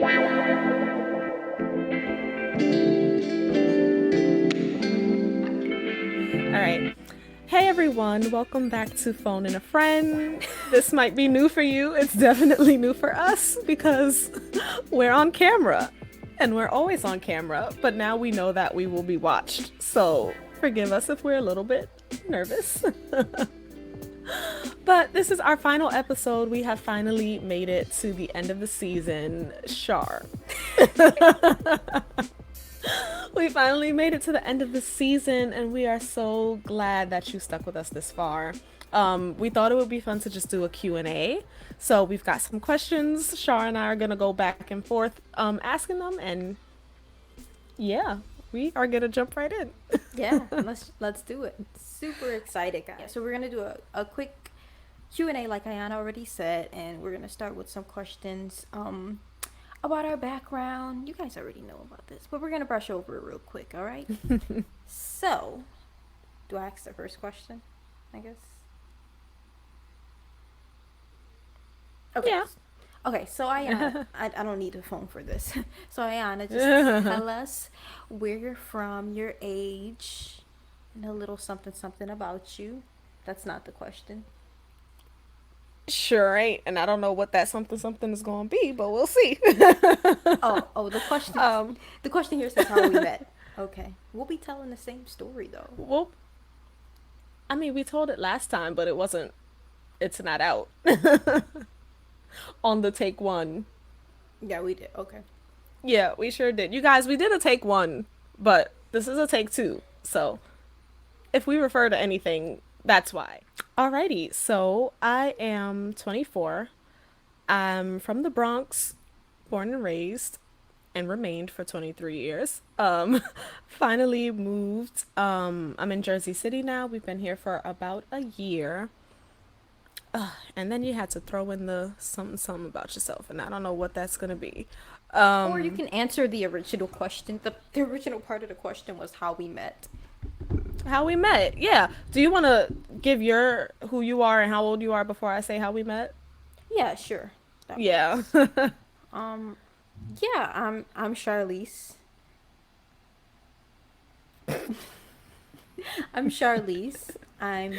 All right. Hey everyone, welcome back to Phone and a Friend. This might be new for you. It's definitely new for us because we're on camera. And we're always on camera, but now we know that we will be watched. So forgive us if we're a little bit nervous. But this is our final episode. We have finally made it to the end of the season. Shar. We finally made it to the end of the season, and we are so glad that you stuck with us this far. We thought it would be fun to just do a Q&A. So we've got some questions. Shar and I are going to go back and forth asking them, and yeah, we are going to jump right in. Yeah, let's do it. Super excited, guys. So we're gonna do a quick Q&A like Ayana already said, and we're gonna start with some questions about our background. You guys already know about this, but we're gonna brush over it real quick, all right? So, do I ask the first question? I guess. Okay. Yeah. Okay, so Ayana, I don't need a phone for this. So Ayana, just tell us where you're from, your age, and a little something something about you. That's not the question. Sure ain't, and I don't know what that something something is going to be, but we'll see. Oh, the question, um, the question here says how we met. Okay, we'll be telling the same story though. well, I mean, we told it last time, but it wasn't, it's not out on the take one. Yeah, we did. Okay. Yeah, we sure did. You guys, we did a take one, but this is a take two. So if we refer to anything, that's why. Alrighty, so I am 24. I'm from the Bronx, born and raised, and remained for 23 years. Finally moved. I'm in Jersey City now. We've been here for about a year. And then you had to throw in the something something about yourself, and I don't know what that's gonna be. Or you can answer the original question. The original part of the question was how we met. How we met? Yeah. Do you want to give your who you are and how old you are before I say how we met? Yeah, sure. That Yeah. works. Um, yeah, I'm Charlize. I'm Charlize. I'm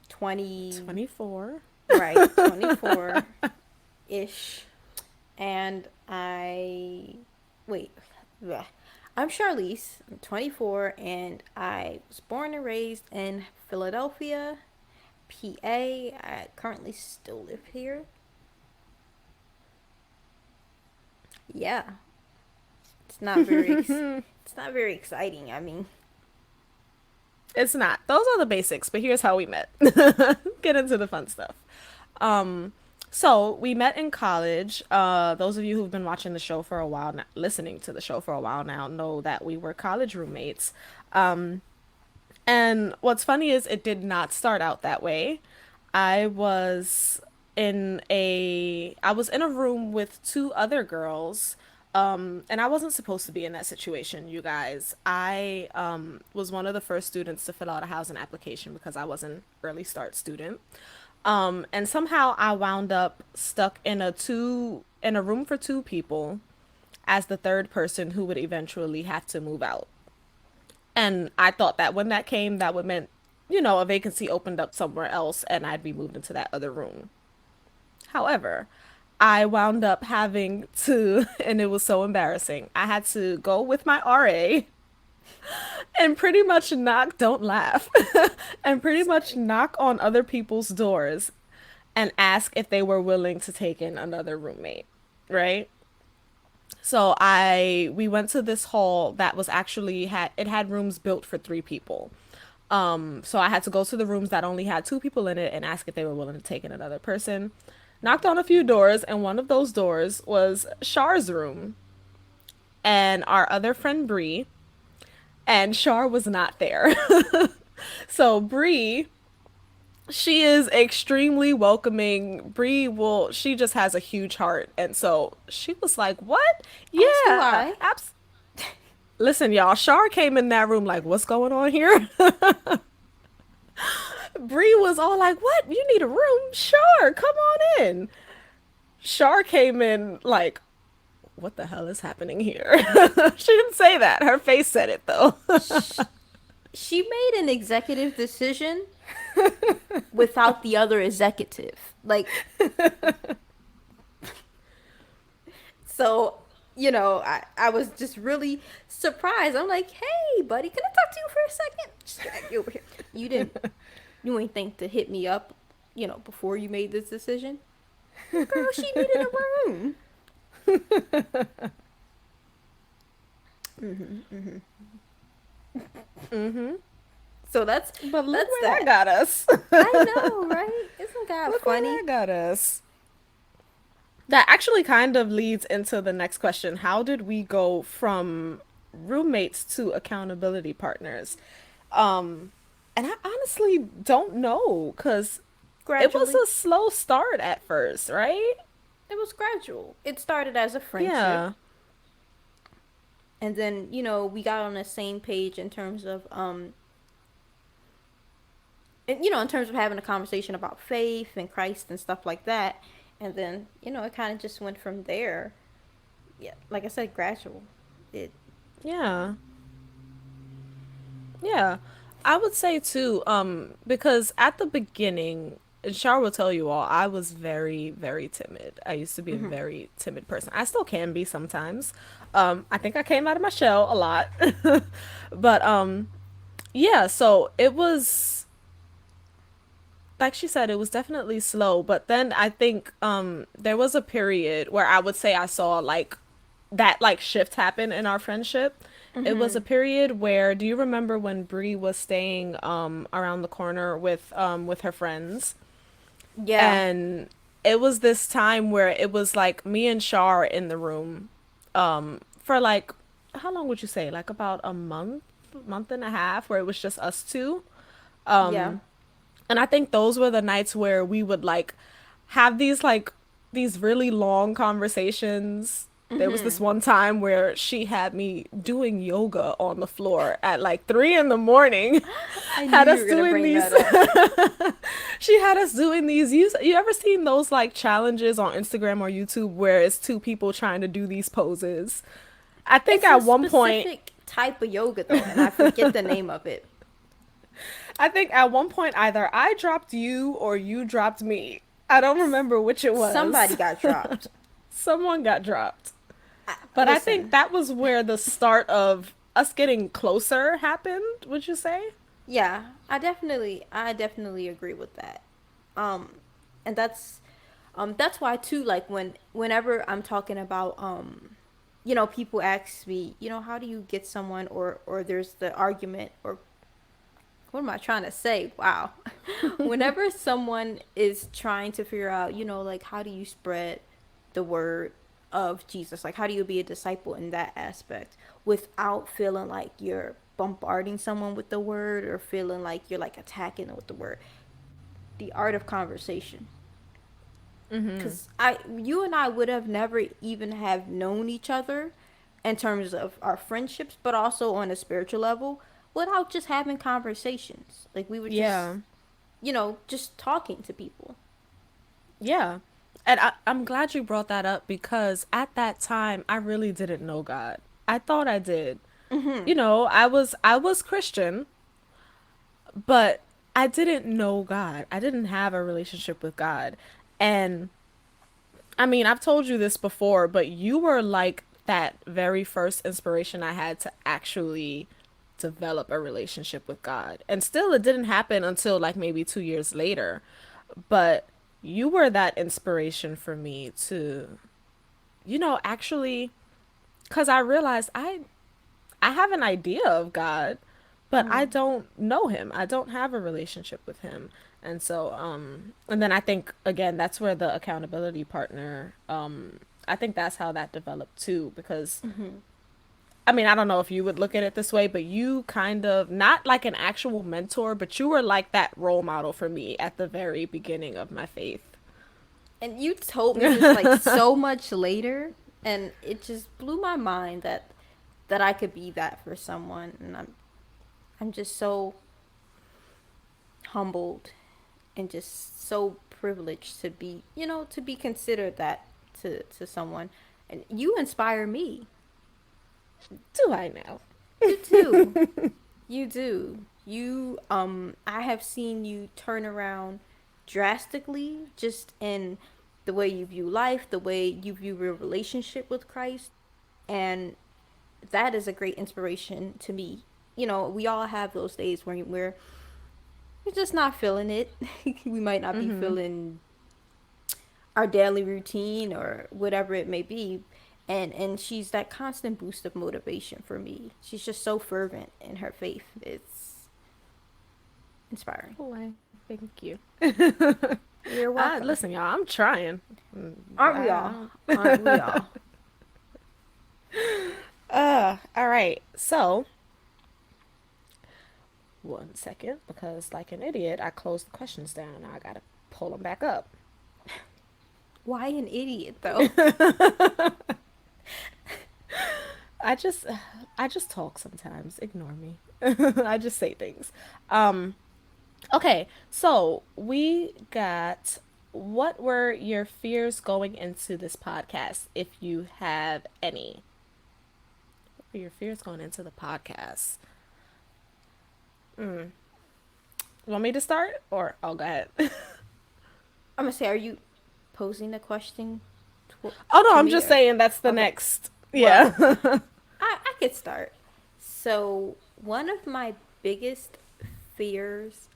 20, 24. right, 24 ish. And wait, bleh. I'm Charlize. I'm 24 and I was born and raised in Philadelphia, PA. I currently still live here. Yeah, it's not very, it's not very exciting. I mean, It's not. Those are the basics, but here's how we met. Get into the fun stuff. Um, so we met in college. Those of you who've been watching the show for a while now, listening to the show for a while now, know that we were college roommates. And what's funny is it did not start out that way. I was I was in a room with two other girls. And I wasn't supposed to be in that situation, you guys. I was one of the first students to fill out a housing application because I was an early start student. And somehow I wound up stuck in a room for two people as the third person who would eventually have to move out. And I thought that when that came, that would mean, a vacancy opened up somewhere else and I'd be moved into that other room. However, I wound up having to, and it was so embarrassing. I had to go with my RA and pretty much knock, don't laugh, and pretty much knock on other people's doors and ask if they were willing to take in another roommate, right? So we went to this hall that was actually it had rooms built for three people. So I had to go to the rooms that only had two people in it and ask if they were willing to take in another person. Knocked on a few doors, and one of those doors was Char's room and our other friend Bree, and Char was not there. So Bree, she is extremely welcoming. She just has a huge heart, and so she was like, "What? as do Yeah, I. listen, y'all. Char came in that room like, what's going on here?" Bree was all like, "What? You need a room? Sure, come on in." Shar came in like, what the hell is happening here? She didn't say that. Her face said it though. Sh- she made an executive decision without the other executive. Like, so, I was just really surprised. I'm like, hey, buddy, can I talk to you for a second? Just drag you over here. You ain't think to hit me up, before you made this decision? Girl, she needed a room. Hmm. So that's But look that's where that that. got us. I know, right? Isn't that Look where funny? that got us. That actually kind of leads into the next question. How did we go from roommates to accountability partners? Um, and I honestly don't know because it was Gradually. a slow start at first, right? It was gradual. It started as a friendship, Yeah. and then, we got on the same page in terms of in terms of having a conversation about faith and Christ and stuff like that. And then, it kind of just went from there. Yeah, like I said, gradual. It Yeah. Yeah. I would say too, because at the beginning, and Char will tell you all, I was very, very timid. I used to be a very timid person. I still can be sometimes. I think I came out of my shell a lot. But yeah, so it was like she said, it was definitely slow, but then I think there was a period where I would say I saw like that like shift happen in our friendship. It was a period where do you remember when Bree was staying around the corner with her friends? yeah. And it was this time where it was like me and Shar in the room for like how long would you say? Like about a month and a half where it was just us two. Yeah. And I think those were the nights where we would like have these really long conversations. There was this one time where she had me doing yoga on the floor at like 3 in the morning. I knew Had you us were gonna doing bring these that up. she had us doing these you ever seen those like challenges on Instagram or YouTube where it's two people trying to do these poses? I think It's a at one point specific type of yoga though, and I forget the name of it. either I dropped you or you dropped me. I don't remember which it Somebody was. got dropped. Someone got dropped. But I think Listen, that was where the start of us getting closer happened, would you say? yeah, I definitely agree with that. Um, and that's why too. Like whenever I'm talking about people ask me, how do you get someone, or there's the argument, or what am I trying to say? Wow. Whenever someone is trying to figure out, like how do you spread the word of Jesus? Like how do you be a disciple in that aspect without feeling like you're bombarding someone with the word or feeling like you're like attacking them with the word? The art of conversation. Cuz you and I would have never even have known each other in terms of our friendships, but also on a spiritual level without just having conversations. Like we were just Yeah. just talking to people. Yeah. And I'm glad you brought that up because at that time I really didn't know God. I thought I did. I was Christian, but I didn't know God. I didn't have a relationship with God. And I mean, I've told you this before, but you were like that very first inspiration I had to actually develop a relationship with God. And still, it didn't happen until like maybe 2 years later. But you were that inspiration for me to, actually, because I realized I have an idea of God, but I don't know him. I don't have a relationship with him. And so, and then I think again, that's where the accountability partner, I think that's how that developed too, because I mean, I don't know if you would look at it this way, but you kind of, not like an actual mentor, but you were like that role model for me at the very beginning of my faith. And you told me this like so much later, and it just blew my mind that I could be that for someone, and I'm just so humbled and just so privileged to be, to be considered that to someone, and you inspire me. Do I know? You too. You do. I have seen you turn around drastically just in the way you view life, the way you view your relationship with Christ. And that is a great inspiration to me. You know, we all have those days where we're just not feeling it. We might not be Mm-hmm. feeling our daily routine or whatever it may be. And she's that constant boost of motivation for me. She's just so fervent in her faith. It's inspiring. Why? Thank you. You're welcome. Listen, y'all, I'm trying. Mm, Aren't we all? I Aren't we all? all right. So, one second, because like an idiot, I closed the questions down. Now I gotta pull them back up. Why an idiot though? I just, I just talk sometimes. Ignore me. I just say things. Um, okay, so we got what were your fears going into this podcast, if you have any? What were your fears going into the podcast? Want me to start or I'll go ahead? I'm gonna say, are you posing the question Oh no, to I'm me just or? saying that's the Okay. next. Well, Yeah. I could start. So one of my biggest fears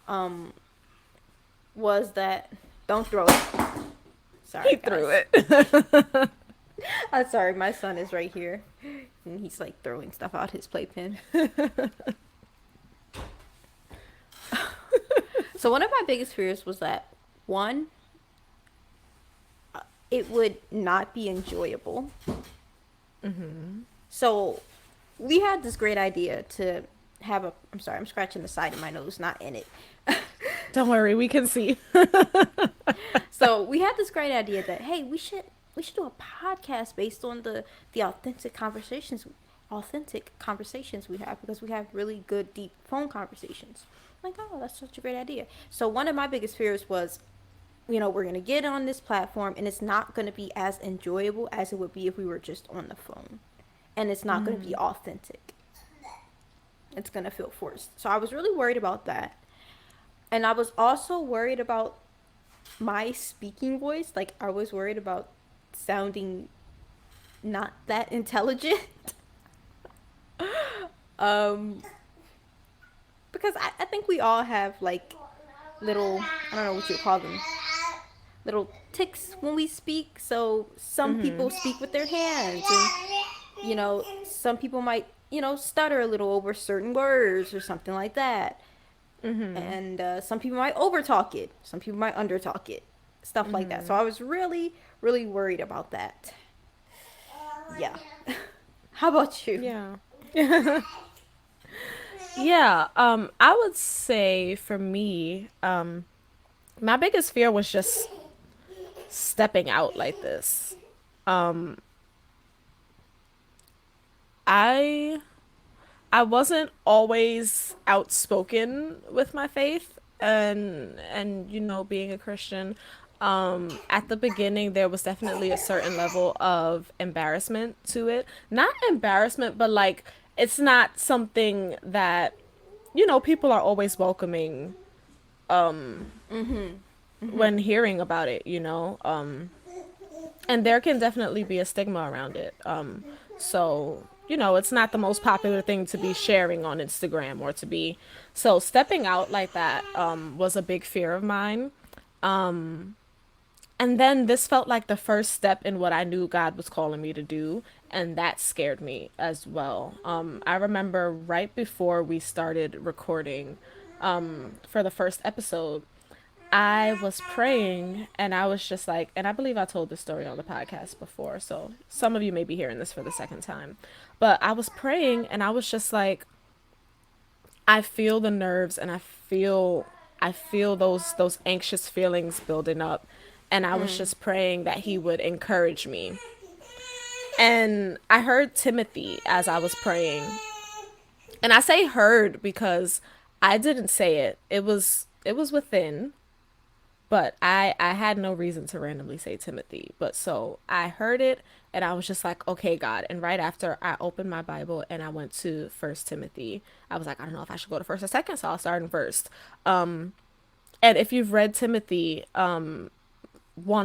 um was that don't throw it. He Sorry threw guys. it. I'm sorry, my son is right here. And he's like throwing stuff out his playpen. So one of my biggest fears was that one, it would not be enjoyable. So we had this great idea to have a. I'm sorry, I'm scratching the side of my nose, not in it. Don't worry, we can see. So we had this great idea that hey, we should do a podcast based on the authentic conversations we have because we have really good deep phone conversations. Like, oh, that's such a great idea. So one of my biggest fears was, we're gonna get on this platform and it's not gonna be as enjoyable as it would be if we were just on the phone, and it's not gonna be authentic. It's gonna feel forced. So I was really worried about that, and I was also worried about my speaking voice. Like, I was worried about sounding not that intelligent. um because I think we all have like little, I don't know what you would call them, little ticks when we speak. So some people speak with their hands, and some people might stutter a little over certain words or something like that. And some people might overtalk it, some people might undertalk it, stuff like that. So I was really, really worried about that. Yeah. How about you? Yeah. Yeah, I would say for me, my biggest fear was just stepping out like this. Um, I I wasn't always outspoken with my faith and being a Christian. At the beginning there was definitely a certain level of embarrassment to it. Not embarrassment, but like it's not something that people are always welcoming when hearing about it. And there can definitely be a stigma around it. So it's not the most popular thing to be sharing on Instagram or to be. So stepping out like that was a big fear of mine. And then this felt like the first step in what I knew God was calling me to do, and that scared me as well. I remember right before we started recording for the first episode, I was praying and I was just like, and I believe I told this story on the podcast before, so some of you may be hearing this for the second time. But I was praying and I was just like, I feel the nerves and I feel those anxious feelings building up. And I was just praying that he would encourage me. And I heard Timothy as I was praying. And I say heard because I didn't say it. It was within. but I had no reason to randomly say Timothy. But so I heard it and I was just like, okay, God. And right after I opened my Bible and I went to First Timothy, I was like, I don't know if I should go to first or second, so I'll start in first. And if you've read Timothy, one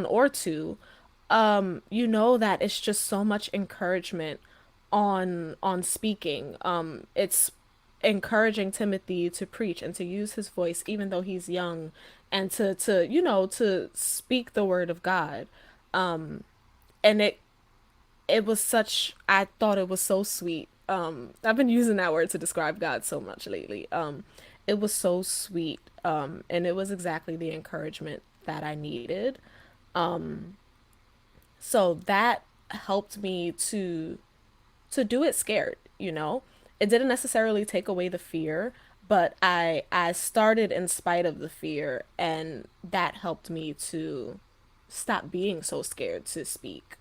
or two, you know that it's just so much encouragement on speaking. It's encouraging Timothy to preach and to use his voice even though he's young and to to speak the word of God. And it was such I thought it was so sweet. I've been using that word to describe God so much lately. It was so sweet. And it was exactly the encouragement that I needed. So that helped me to do it scared, you know? It didn't necessarily take away the fear, but I started in spite of the fear and that helped me to stop being so scared to speak.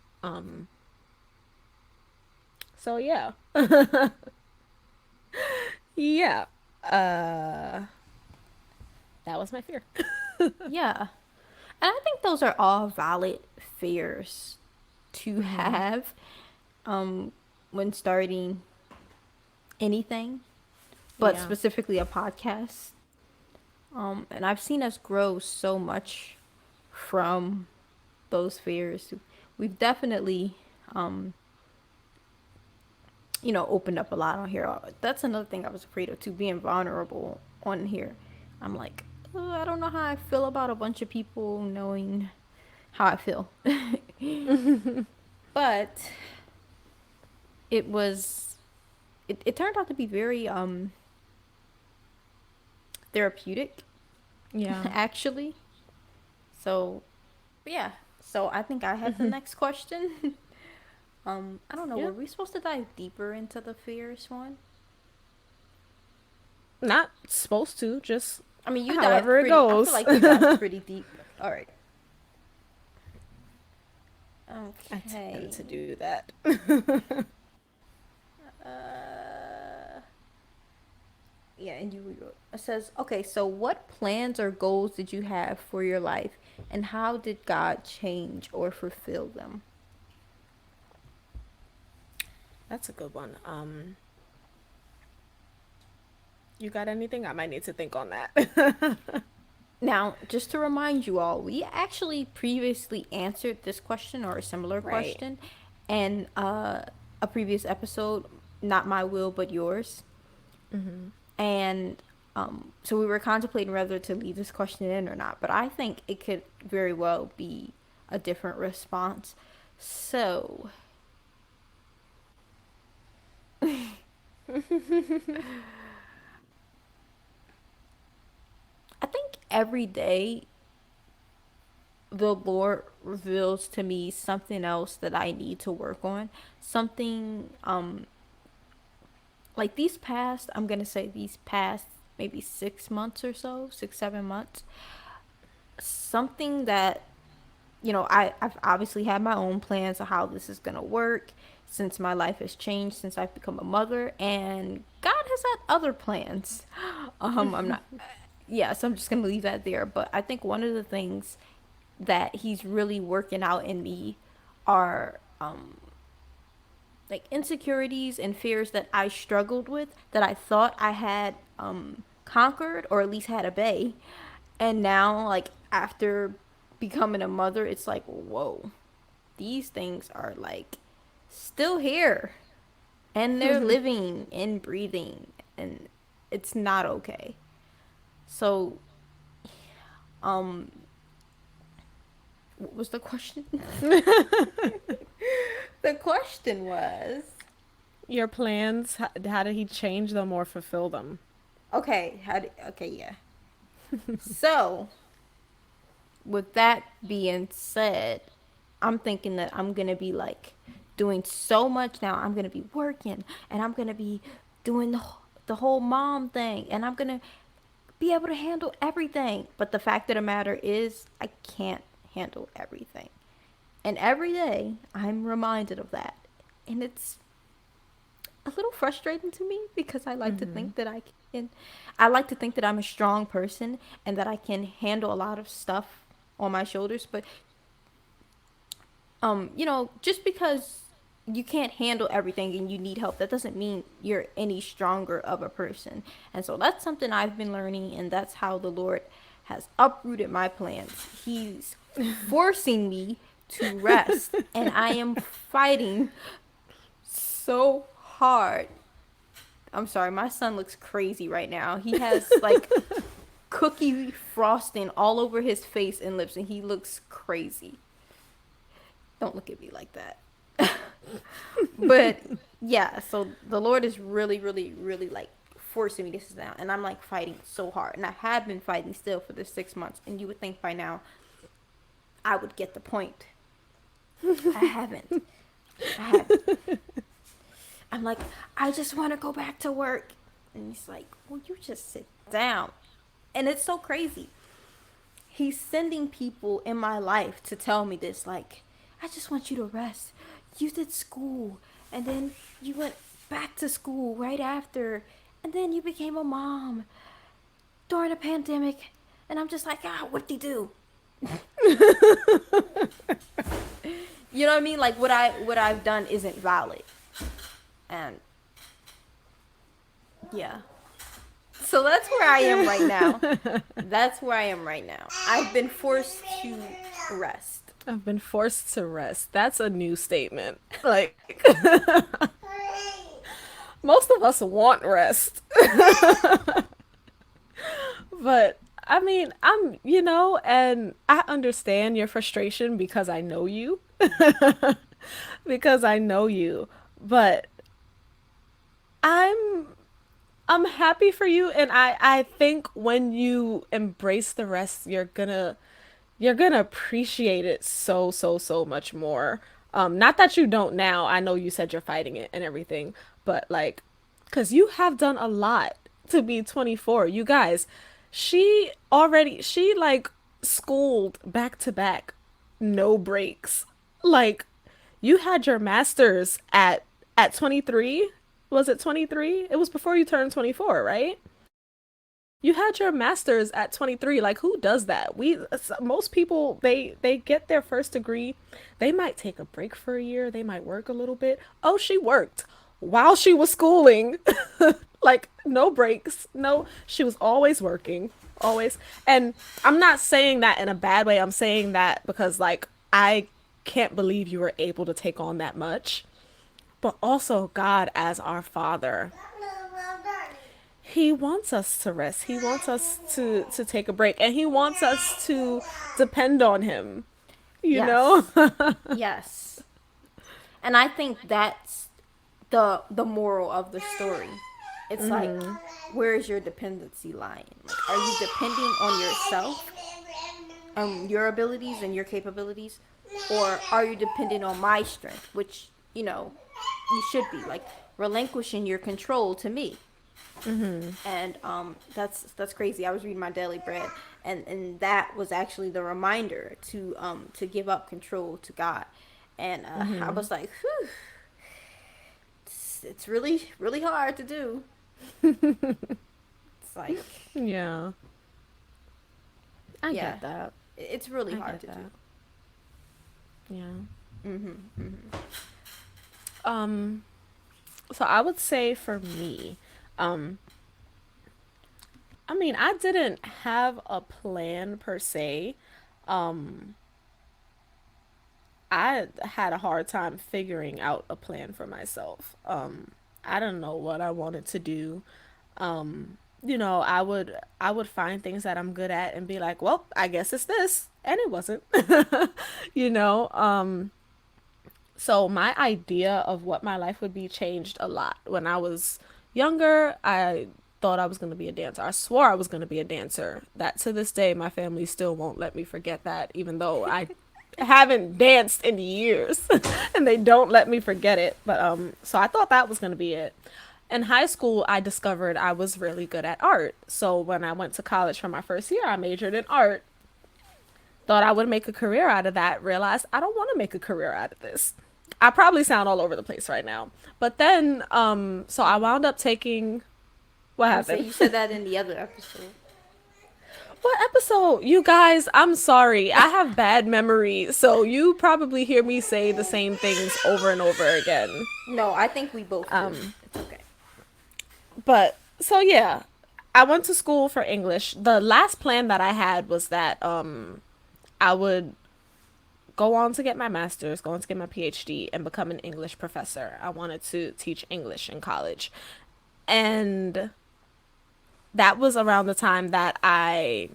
So yeah. Yeah. That was my fear. Yeah. And I think those are all valid fears to have um, when starting anything, but Yeah. specifically a podcast. And I've seen us grow so much from those fears. We've definitely, um, opened up a lot on here. That's another thing I was afraid of too, being vulnerable on here. I'm like, oh, I don't know how I feel about a bunch of people knowing how I feel. But it was, it turned out to be very therapeutic, Yeah. actually. So, yeah. So I think I have the next question. I don't know. Yeah. Were we supposed to dive deeper into the fears one? Not supposed to, just I mean, you dived however it pretty. I feel goes. like you dived pretty deep. All right. I tend Okay. to do that. Uh, yeah, and it says, okay, so what plans or goals did you have for your life, and how did God change or fulfill them? That's a good one. You got anything? I might need to think on that. Now, just to remind you all, we actually previously answered this question or a similar Right. question in a previous episode, Not My Will, But Yours. And so we were contemplating whether to leave this question in or not, but I think it could very well be a different response. So, I think every day the Lord reveals to me something else that I need to work on. Something like I'm going to say these past maybe 6 months or so, 6, 7 months, something that, I've obviously had my own plans of how this is going to work since my life has changed since I've become a mother, and God has had other plans. I'm not, yeah, so I'm just going to leave that there. But I think one of the things that He's really working out in me are like insecurities and fears that I struggled with that I thought I had conquered or at least had a bay. And now, like, after becoming a mother, it's like, whoa, these things are like still here and they're living and breathing, and it's not okay. So, um, what was the question? The question was, Your plans, how did he change them or fulfill them? okay, okay, yeah. So, with that being said, I'm thinking that I'm going to be like doing so much now. I'm going to be working and I'm going to be doing the whole mom thing, and I'm going to be able to handle everything. But the fact of the matter is, I can't handle everything. And every day I'm reminded of that. And it's a little frustrating to me because I like to think that I like to think that I'm a strong person and that I can handle a lot of stuff on my shoulders. But you know, just because you can't handle everything and you need help, that doesn't mean you're any stronger of a person. And so that's something I've been learning, and that's how the Lord has uprooted my plans. He's forcing me to rest, and I am fighting so hard. I'm sorry, my son looks crazy right now. He has like cookie frosting all over his face and lips, and he looks crazy. Don't look at me like that. But yeah, so the Lord is really, really, really like forcing me to sit down, and I'm like fighting so hard, and I have been fighting still for the 6 months. And you would think by now I would get the point. I haven't. I haven't. I'm like, I just want to go back to work, and he's like, well, you just sit down. And it's so crazy. He's sending people in my life to tell me this, like, I just want you to rest. You did school, and then you went back to school right after, and then you became a mom during a pandemic. And I'm just like, what did he do? You know what I mean? Like what I've done isn't valid. And yeah. So that's where I am right now. That's where I am right now. I've been forced to rest. I've been forced to rest. That's a new statement. Like, most of us want rest. But I mean, and I understand your frustration because I know you. Because I know you. But I'm I'm happy for you, and I think when you embrace the rest, you're gonna appreciate it so, so, so much more. Not that you don't now. I know you said you're fighting it and everything, but like, because you have done a lot to be 24. You guys, she like schooled back to back, no breaks. Like, you had your master's at 23. Was it 23? It was before you turned 24, right? You had your master's at 23. Like, who does that? Most people, they get their first degree. They might take a break for a year. They might work a little bit. Oh, she worked while she was schooling. Like, no breaks. No, she was always working. Always. And I'm not saying that in a bad way. I'm saying that because like I can't believe you were able to take on that much. But also God as our Father, he wants us to rest. He wants us to take a break, and he wants us to depend on him, you know? Yes. Yes. And I think that's the moral of the story. It's like, where is your dependency lying? Like, are you depending on yourself, your abilities and your capabilities, or are you depending on my strength, which you should be like relinquishing your control to me. And that's crazy. I was reading my daily bread, and that was actually the reminder to give up control to God. And I was like, whew, it's really really hard to do. It's like, Yeah, I yeah, get that. it's really I hard get to that. do. Yeah. Mm-hmm. Um, so I would say for me, um, I mean, I didn't have a plan per se. Um, I had a hard time figuring out a plan for myself. I don't know what I wanted to do. I would find things that I'm good at and be like, well, I guess it's this, and it wasn't. you know. So my idea of what my life would be changed a lot. When I was younger, I thought I was going to be a dancer. I swore I was going to be a dancer. That to this day, my family still won't let me forget that, even though I haven't danced in years and they don't let me forget it. But so I thought that was going to be it. In high school, I discovered I was really good at art. So when I went to college for my first year, I majored in art. Thought I would make a career out of that. Realized I don't want to make a career out of this. I probably sound all over the place right now. But then, so I wound up taking what I say happened. you said that in the other episode. What episode? You guys, I'm sorry. I have bad memory, so you probably hear me say the same things over and over again. No, I think we both do. Um, It's okay. but so yeah, I went to school for English. The last plan that I had was that I would go on to get my master's, go on to get my PhD and become an English professor. I wanted to teach English in college. And that was around the time that I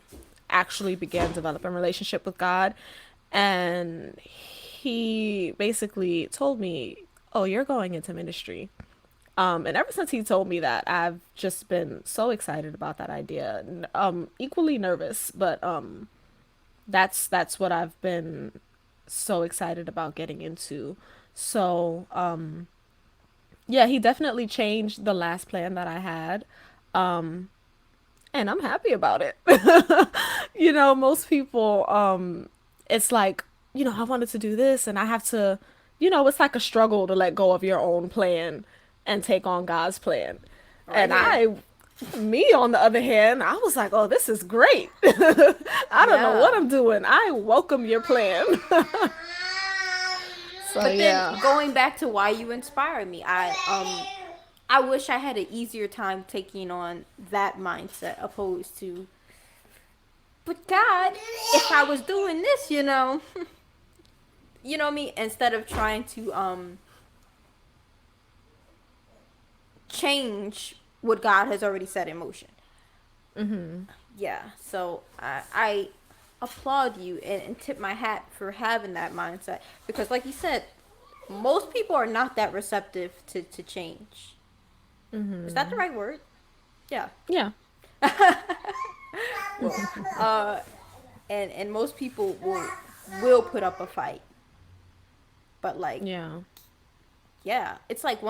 actually began developing a relationship with God. And he basically told me, "Oh, you're going into ministry." And ever since he told me that, I've just been so excited about that idea. Equally nervous, but that's what I've been so excited about getting into. So, yeah, he definitely changed the last plan that I had. And I'm happy about it. Most people, it's like, I wanted to do this and I have to, it's like a struggle to let go of your own plan and take on God's plan. Right And here. me on the other hand, I was like, oh, this is great. I don't know what Yeah. I'm doing. I welcome your plan. So, But then yeah. going back to why you inspired me, I wish I had an easier time taking on that mindset opposed to, but God, if I was doing this, you know me, instead of trying to change what God has already set in motion. Yeah, so I applaud you and tip my hat for having that mindset because, like you said, most people are not that receptive to change. Is that the right word? Yeah. Yeah. Well, and most people will put up a fight, but like, Yeah. yeah, it's like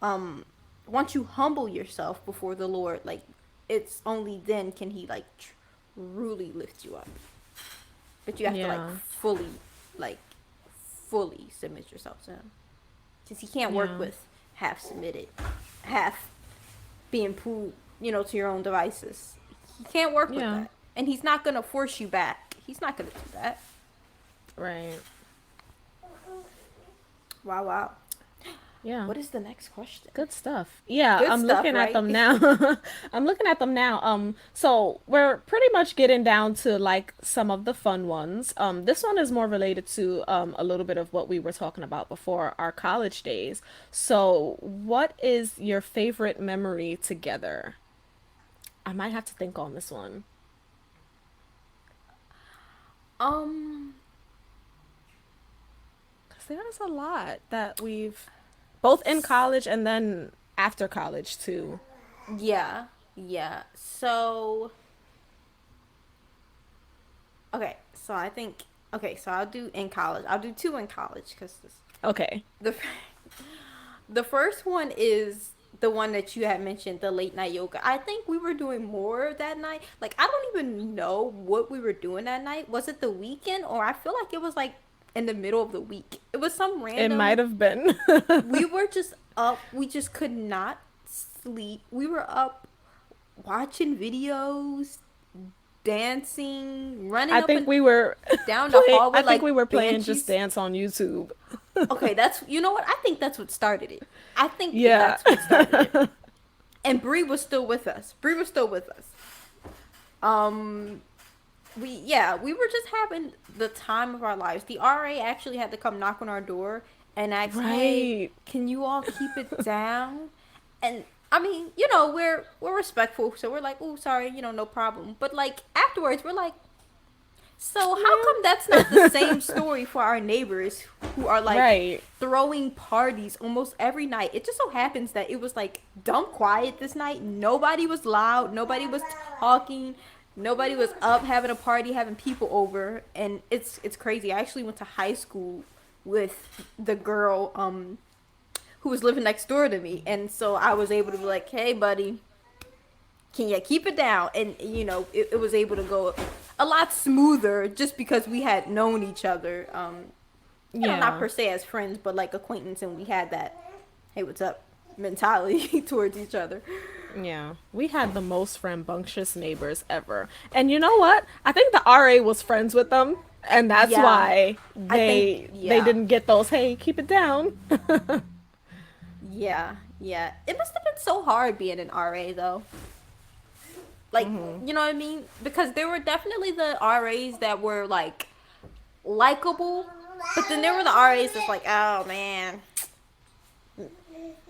um once you humble yourself before the Lord, like it's only then can He like truly lift you up. But you have to Yeah. like fully submit yourself to Him, because He can't work Yeah. with half submitted, half being pulled, to your own devices. He can't work with Yeah. that, and He's not gonna force you back. He's not gonna do that. Right. Wow, wow. Yeah. What is the next question? Good stuff. Yeah, Good I'm stuff, looking at right? them now. I'm looking at them now. So we're pretty much getting down to like some of the fun ones. This one is more related to a little bit of what we were talking about before, our college days. So, what is your favorite memory together? I might have to think on this one. Um, 'Cause there's a lot that we've both in college and then after college too. yeah, yeah. So, okay, so I think, okay, so I'll do in college. I'll do two in college because Okay. the the first one is the one that you had mentioned, the late night yoga. I think we were doing more that night. Like I don't even know what we were doing that night. Was it the weekend, or I feel like it was like in the middle of the week. It was some It might random. have been. We were just up. We just could not sleep. We were up watching videos, dancing, running I up think and we were down the hallway I think like we were playing Just banshees. Dance on YouTube. Okay, that's, you know what? I think that's what started it. I think Yeah. that's what started it. And Bree was still with us. Bree was still with us. Um, we were just having the time of our lives. The RA actually had to come knock on our door and ask, "Hey, Right. can you all keep it down?" And I mean, we're respectful, so we're like, "Oh, sorry, no problem." But like afterwards, we're like, "So how come that's not the same story for our neighbors who are like Right. throwing parties almost every night?" It just so happens that it was like dumb quiet this night. Nobody was loud. Nobody was talking. Nobody was up having a party, having people over, and it's crazy. I actually went to high school with the girl who was living next door to me, and so I was able to be like, "Hey, buddy, can you keep it down?" And it was able to go a lot smoother just because we had known each other, not Yeah. per se as friends, but like acquaintance, and we had that "hey, what's up" mentality towards each other. Yeah, we had the most rambunctious neighbors ever. And you know what? I think the RA was friends with them, and that's Yeah, why I think they yeah, didn't get those, hey, keep it down. yeah, yeah. It must have been so hard being an RA though. Like, you know what I mean? Because there were definitely the RAs that were like likable, but then there were the RAs that's like, oh man,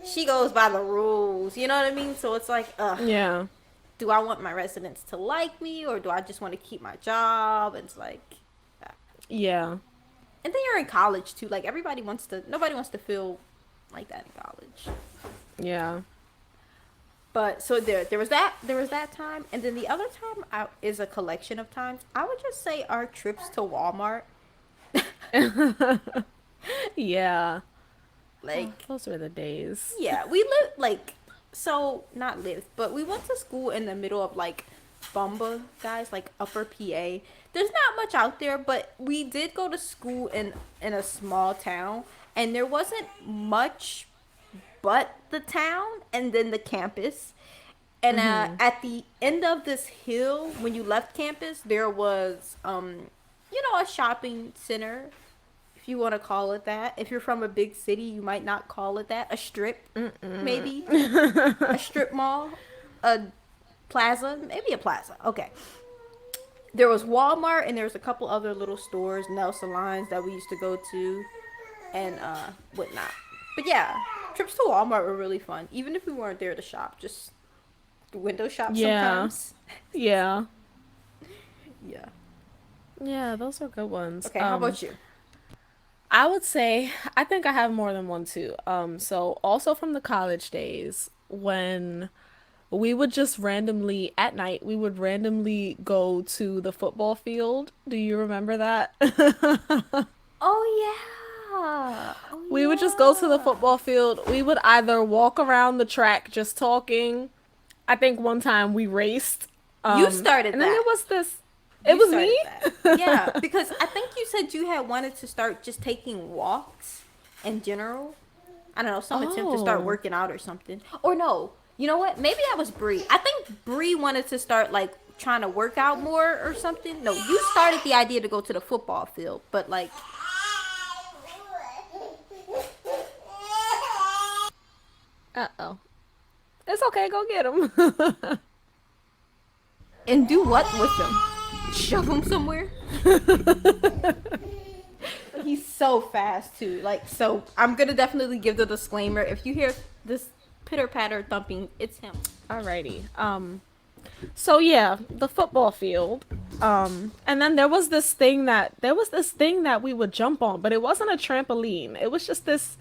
she goes by the rules. You know what I mean? So it's like, Yeah. do I want my residents to like me or do I just want to keep my job? And it's like, uh, Yeah. and then you're in college too. Like nobody wants to feel like that in college. Yeah. But so there was that time, and then the other time is a collection of times. I would just say our trips to Walmart. Yeah. Oh, Like, those were the days. yeah, we lived like so not lived, but we went to school in the middle of like Bumba, guys, like Upper PA. There's not much out there, but we did go to school in a small town, and there wasn't much but the town and then the campus. And at the end of this hill, when you left campus, there was a shopping center, if you want to call it that. If you're from a big city, you might not call it that. A strip, maybe a strip mall, a plaza, maybe a plaza. Okay. There was Walmart and there was a couple other little stores, nail salons that we used to go to, and whatnot. But yeah, trips to Walmart were really fun. Even if we weren't there to shop, just window shop Yeah. sometimes. Yeah. Yeah. Yeah, those are good ones. Okay, how about you? I would say I think I have more than one too. So also from the college days when we would just randomly at night we would randomly go to the football field. Do you remember that? Oh yeah. Oh We would just go to the yeah. football field. We would either walk around the track just talking. I think one time we raced. You started And then there that. was this. It You was started me. that. Yeah, because I think you said you had wanted to start just taking walks in general. I don't know, some attempt to start Oh. working out or something. Or no, you know what? Maybe that was Bree. I think Bree wanted to start like trying to work out more or something. No, you started the idea to go to the football field, but like, Uh-oh. It's okay. Go get him. and do what with them? Shove them somewhere? He's so fast too. Like, so I'm gonna definitely give the disclaimer. If you hear this pitter patter thumping, it's him. Alrighty. So yeah, the football field. And then there was this thing that we would jump on, but it wasn't a trampoline. It was just this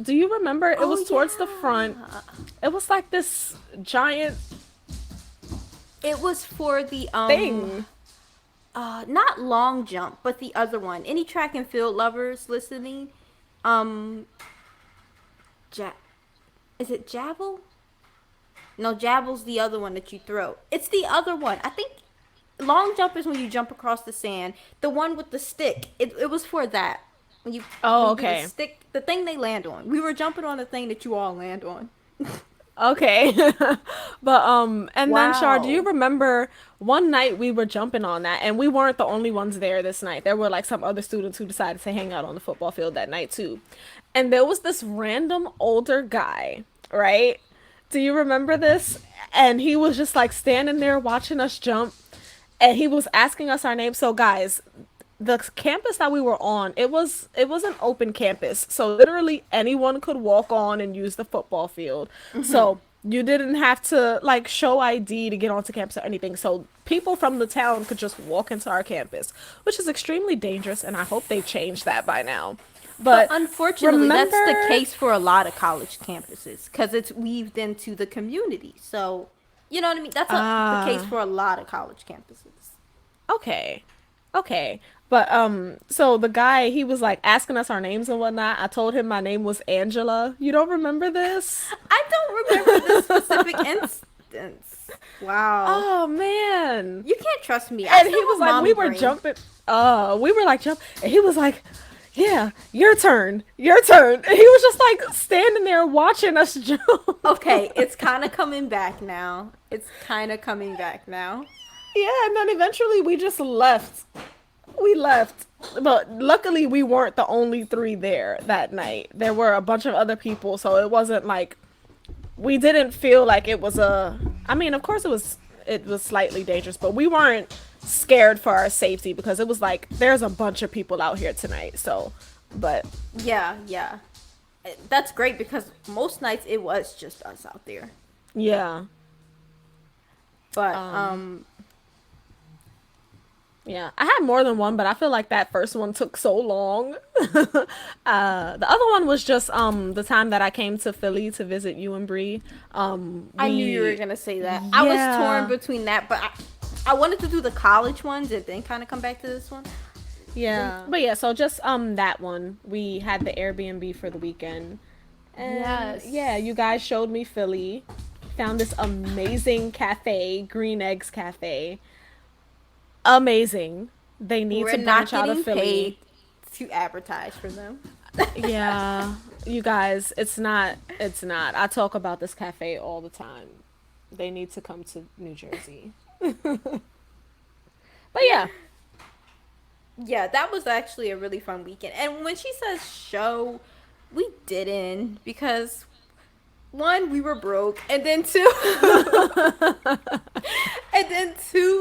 do you remember? It Oh was towards the front. yeah. It was like this giant It was for the thing. not long jump, but the other one. Any track and field lovers listening? Um ja- is it javel? No, javel's the other one that you throw. It's the other one. I think long jump is when you jump across the sand. The one with the stick. It was for that. Oh, When you do the okay. stick, the thing they land on. We were jumping on the thing that you all land on. Okay. But and then Shar, do you Wow. remember one night we were jumping on that and we weren't the only ones there this night. There were like some other students who decided to hang out on the football field that night too. And there was this random older guy, right? Do you remember this? And he was just like standing there watching us jump and he was asking us our names. So guys, the campus that we were on, it was an open campus. So literally anyone could walk on and use the football field. So you didn't have to like show ID to get onto campus or anything. So people from the town could just walk into our campus, which is extremely dangerous and I hope they changed that by now. But But unfortunately, that's the remember case for a lot of college campuses because it's weaved into the community. So, you know what I mean? That's the case ah for a lot of college campuses. okay. Okay. But so the guy he was like asking us our names and whatnot. I told him my name was Angela. You don't remember this? I don't remember this specific instance. Wow. Oh man. You can't trust me. I And he still was have like mommy we were brain. jumping we were like jump and he was like, yeah, your turn, your turn. And he was just like standing there watching us jump. Okay, it's kind of coming back now. It's kind of coming back now. Yeah, and then eventually we just left. We left. But luckily we weren't the only three there that night. There were a bunch of other people, so it wasn't like we didn't feel like it was a I mean, of course it was slightly dangerous, but we weren't scared for our safety because it was like there's a bunch of people out here tonight. So, but Yeah, yeah. That's great because most nights it was just us out there. yeah. But Yeah, I had more than one, but I feel like that first one took so long. The other one was just the time that I came to Philly to visit you and Bree. I knew you were gonna say that. I was torn between that, but I wanted to do the college ones and then kind of come back to this one. Yeah, but yeah, so just that one. We had the Airbnb for the weekend, and Yes. yeah, you guys showed me Philly. Found this amazing cafe, Green Eggs Cafe. Amazing. They need We're to not branch out of getting Philly. paid to advertise for them. Yeah, you guys, it's not. I talk about this cafe all the time. They need to come to New Jersey. But yeah, Yeah, that was actually a really fun weekend. And when she says show, we didn't because one, we were broke, and then two,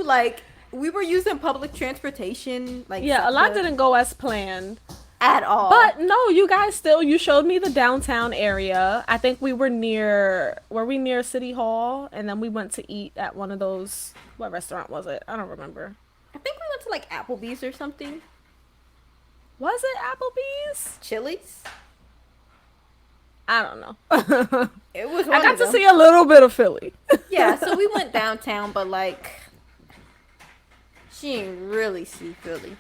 like we were using public transportation, like yeah, a lot didn't go as planned. at all. But no, you guys still, you showed me the downtown area. I think were we near City Hall? And then we went to eat at one of those, what restaurant was it? I don't remember. I think we went to like Applebee's or something. Was it Applebee's? Chili's. I don't know. It was. I One got of to them. see a little bit of Philly. Yeah, so we went downtown, but like she didn't really see Philly.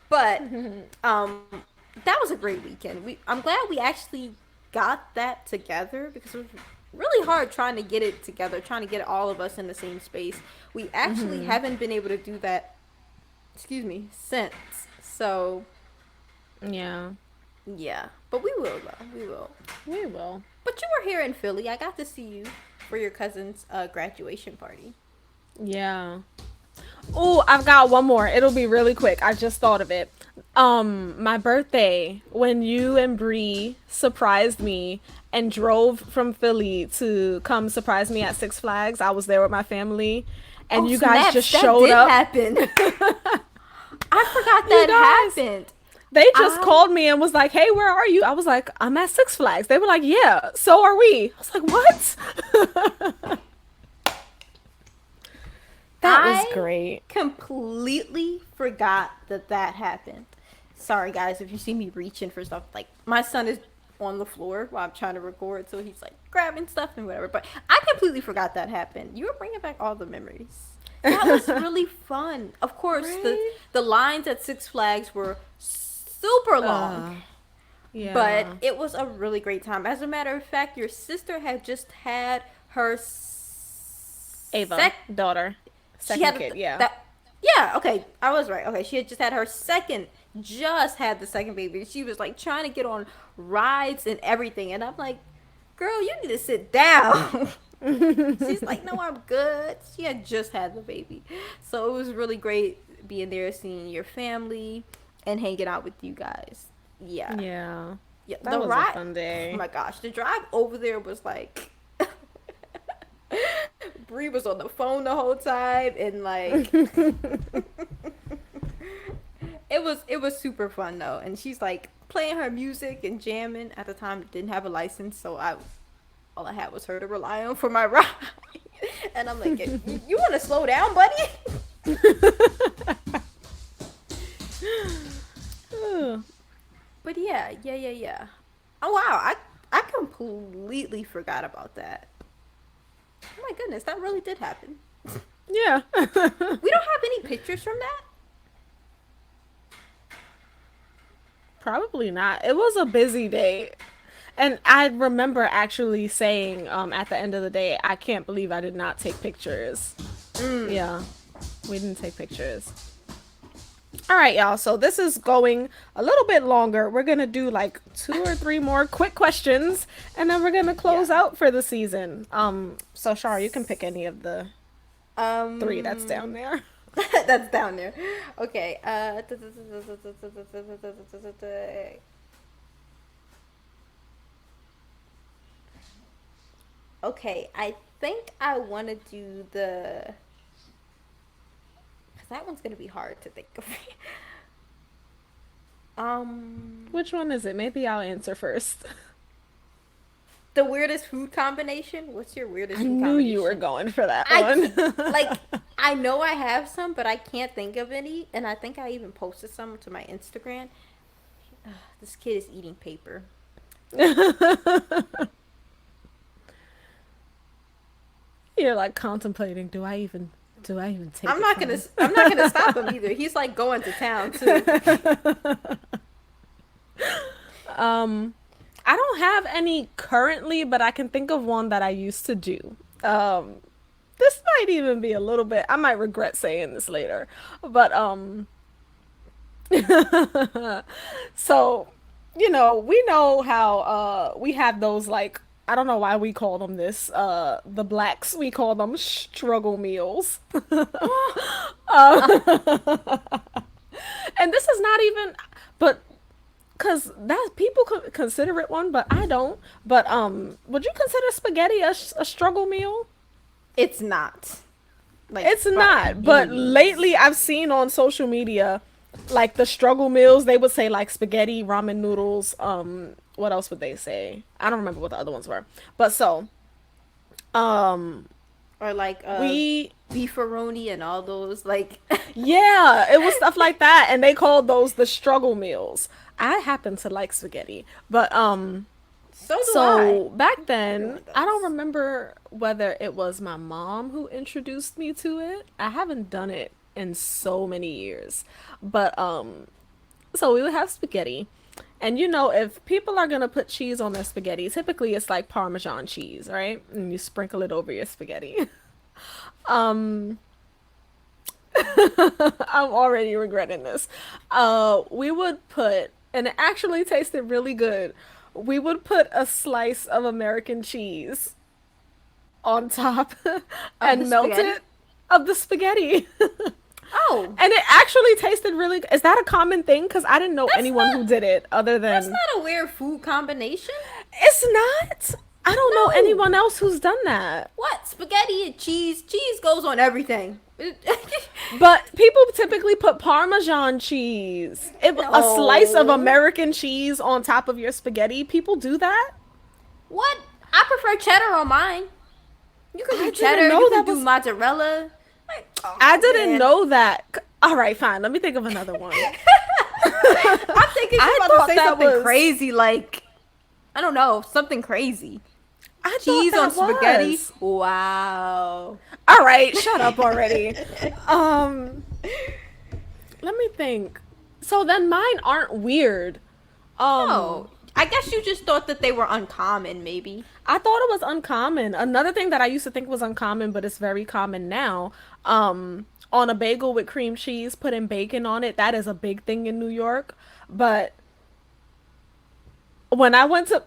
But that was a great weekend. I'm glad we actually got that together because it was really hard trying to get it together, trying to get all of us in the same space. We actually haven't been able to do that, excuse me, since. So, Yeah, yeah. But we will though. We will. we will. But you were here in Philly. I got to see you for your cousin's graduation party. Yeah. Oh, I've got one more. It'll be really quick. I just thought of it. My birthday, when you and Bree surprised me and drove from Philly to come surprise me at Six Flags. I was there with my family, and you guys snaps, just that showed did up. happen. I forgot You that guys. happened. They just I- called me and was like, "Hey, where are you?" I was like, "I'm at Six Flags." They were like, "Yeah, so are we." I was like, "What?" That was I great. completely forgot that happened. Sorry, guys, if you see me reaching for stuff. Like, my son is on the floor while I'm trying to record, so he's like grabbing stuff and whatever. But I completely forgot that happened. You were bringing back all the memories. That was really fun. Of course, Right? the lines at Six Flags were super long. Yeah. But it was a really great time. As a matter of fact, your sister had just had her Ava, daughter, she second had kid. Yeah. yeah, okay, I was right. Okay, she had just had her second, just had the second baby. She was like trying to get on rides and everything, and I'm like, girl, you need to sit down. She's like, no, I'm good. She had just had the baby, so it was really great being there, seeing your family, and hanging out with you guys. Yeah, Yeah. yeah. That was a fun day. Oh my gosh, the drive over there was like. Bree was on the phone the whole time, and like it was super fun though. And she's like playing her music and jamming. At the time, didn't have a license, so all I had was her to rely on for my ride. And I'm like, you want to slow down, buddy? Ugh. But yeah. Oh wow, I completely forgot about that. Oh my goodness, that really did happen. Yeah. We don't have any pictures from that. Probably not. It was a busy day. And I remember actually saying at the end of the day, I can't believe I did not take pictures. Yeah. We didn't take pictures. All right, y'all. So this is going a little bit longer. We're gonna do like two or three more quick questions, and then we're gonna Yeah. close out for the season. So Shar, you can pick any of the three that's down Um, there. that's down there. Okay. Okay. I think I want to do the. Cause that one's gonna be hard to think of. Which one is it? Maybe I'll answer first. the weirdest food combination. What's your weirdest I food knew you were combination? going for that I one. can't, like I know I have some, but I can't think of any. And I think I even posted some to my Instagram. Ugh, this kid is eating paper. You're like contemplating, do I even take I'm it not from gonna. him? I'm not gonna stop him either. He's like going to town too. um I don't have any currently, but I can think of one that I used to do. Um this might even be a little bit, I might regret saying this later. But so, we know how we have those, like, I don't know why we call them this. The blacks, we call them struggle meals. And this is not even, but because that people could consider it one, but I don't. But would you consider spaghetti a struggle meal? It's not like It's by not. any But means. lately, I've seen on social media, like the struggle meals. They would say like spaghetti, ramen noodles. What else would they say? I don't remember what the other ones were. But so, um, Or like we beefaroni and all those like. yeah, it was stuff like that, and they called those the struggle meals. I happen to like spaghetti, but So do I. so back then, Everyone I don't does. remember whether it was my mom who introduced me to it. I haven't done it in so many years. But so we would have spaghetti. And if people are gonna put cheese on their spaghetti, typically it's like Parmesan cheese, right? And you sprinkle it over your spaghetti. um I'm already regretting this. We would put, and it actually tasted really good. We would put a slice of American cheese on top Of the and melt spaghetti. it of the spaghetti. Oh, And it actually tasted really good. Is that a common thing? Because I didn't know that's anyone not. who did it other That's than. not a weird food combination. It's not. I don't know No. anyone else who's done that. What? Spaghetti and cheese. Cheese goes on everything. But people typically put Parmesan cheese. A slice of No. American cheese on top of your spaghetti. People do that? What? I prefer cheddar on mine. You can I do didn't cheddar. You know can that do was. mozzarella. Like, I oh didn't man. know that. All right, fine. Let me think of another one. I'm thinking I you're about to thought say that something was. crazy, like I don't know, something crazy. I thought Cheese on that spaghetti. was. Wow. All right, shut up already. Um, Let me think. So then mine aren't weird. No, I guess you just thought that they were uncommon, maybe. I thought it was uncommon. Another thing that I used to think was uncommon, but it's very common now. On a bagel with cream cheese, putting bacon on it, that is a big thing in New York. But when I went to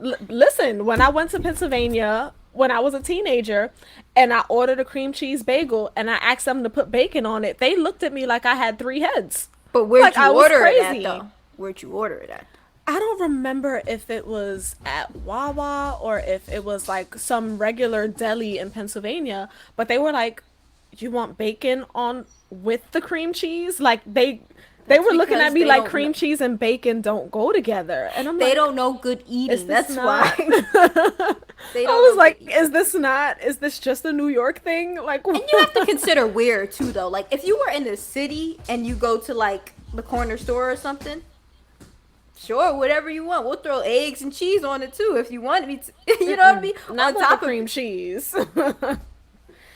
Pennsylvania when I was a teenager and I ordered a cream cheese bagel and I asked them to put bacon on it, they looked at me like I had three heads. But where'd Like you I was order it at, crazy. though? Where'd you order it at? I don't remember if it was at Wawa or if it was like some regular deli in Pennsylvania, but they were like, "You want bacon on with the cream cheese?" Like they That's were looking at because me they like don't cream cheese and bacon don't go together. And I'm they like, don't know good "Is eating. this That's not?" why I they don't was know good like, eating. "Is this not? Is this just a New York thing?" Like And you have to consider where too, though. Like if you were in the city and you go to like the corner store or something, sure, whatever you want. We'll throw eggs and cheese on it too if you want me to. You know what I mean? not On with the top of cream it. cheese.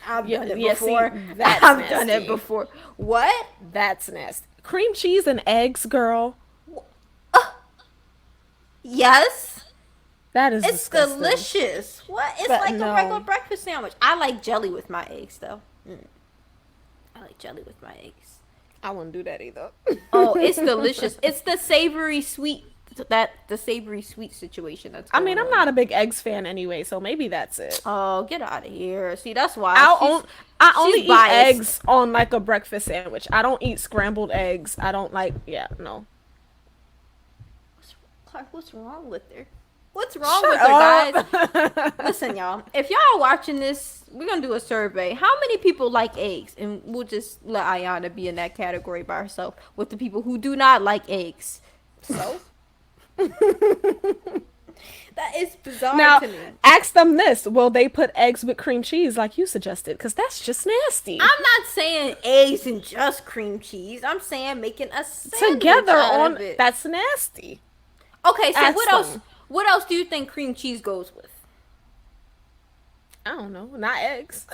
I've Yeah, done it yeah, see, before. that's I've done it nasty. before. What? That's nasty. Cream cheese and eggs, girl. Yes. That is It's disgusting. delicious. What? It's But like a regular no. breakfast sandwich. I like jelly with my eggs though. I like jelly with my eggs. I wouldn't do that either. Oh, it's delicious. It's the savory sweet, the savory sweet situation that's I going mean, I'm on. not a big eggs fan anyway, so maybe that's it. Oh, get out of here. See, that's why I'll on, I only she's eat biased. eggs on like a breakfast sandwich. I don't eat scrambled eggs. I don't like. Yeah, no. Clark, what's wrong with her? What's wrong Shut with her, guys? up. Listen, y'all. If y'all are watching this, we're gonna do a survey. How many people like eggs? And we'll just let Ayana be in that category by herself with the people who do not like eggs. So That is bizarre now, to me. ask them this: will they put eggs with cream cheese like you suggested? Because that's just nasty. I'm not saying eggs and just cream cheese. I'm saying making a sandwich Together out on of it. that's nasty. Okay, so Ask what else? them. What else do you think cream cheese goes with? I don't know. Not eggs.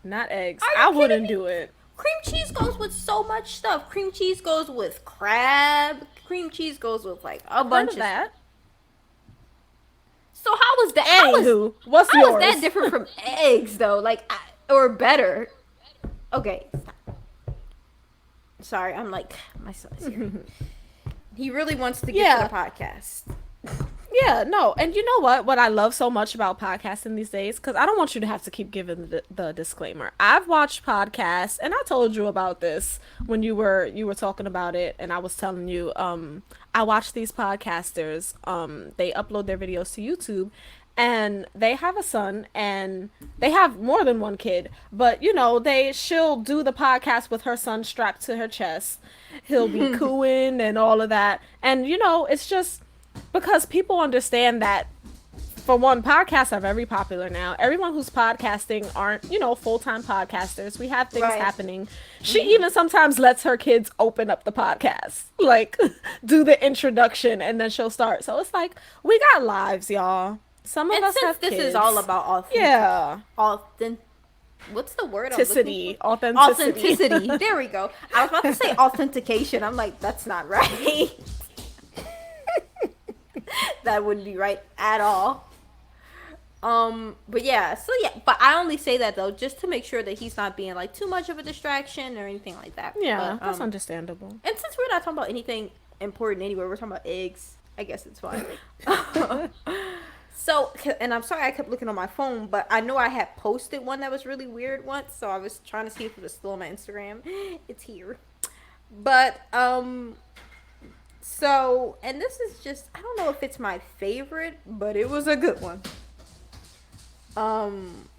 Not eggs. Are you I kidding wouldn't me? do it. Cream cheese goes with so much stuff. Cream cheese goes with crab. Cream cheese goes with like a Heard bunch of of that. So how was that? Anywho, what's How yours? was that different from eggs though? Like, or better? Okay. Stop. Sorry, I'm like my son's here. He really wants to get to the podcast. Yeah, no. And you know what? What I love so much about podcasting these days, because I don't want you to have to keep giving the disclaimer. I've watched podcasts, and I told you about this when you were talking about it, and I was telling you, I watch these podcasters. They upload their videos to YouTube, and they have a son, and they have more than one kid. But she'll do the podcast with her son strapped to her chest. He'll be cooing and all of that, and it's just because people understand that, for one, podcasts are very popular now. Everyone who's podcasting aren't full-time podcasters. We have things Right. happening. She even sometimes lets her kids open up the podcast, like do the introduction, and then she'll start. So it's like, we got lives, y'all. Some of And us since have this kids. is all about what's the word? I'm looking for? Authenticity. Authenticity. There we go. I was about to say authentication. I'm like, that's not right. That wouldn't be right at all. But yeah, but I only say that though just to make sure that he's not being like too much of a distraction or anything like that. Yeah, But, that's understandable. and since we're not talking about anything important anyway, we're talking about eggs. I guess it's fine. So, and I'm sorry I kept looking on my phone, but I know I had posted one that was really weird once, so I was trying to see if it was still on my Instagram. It's here. But so, and this is just, I don't know if it's my favorite, but it was a good one. And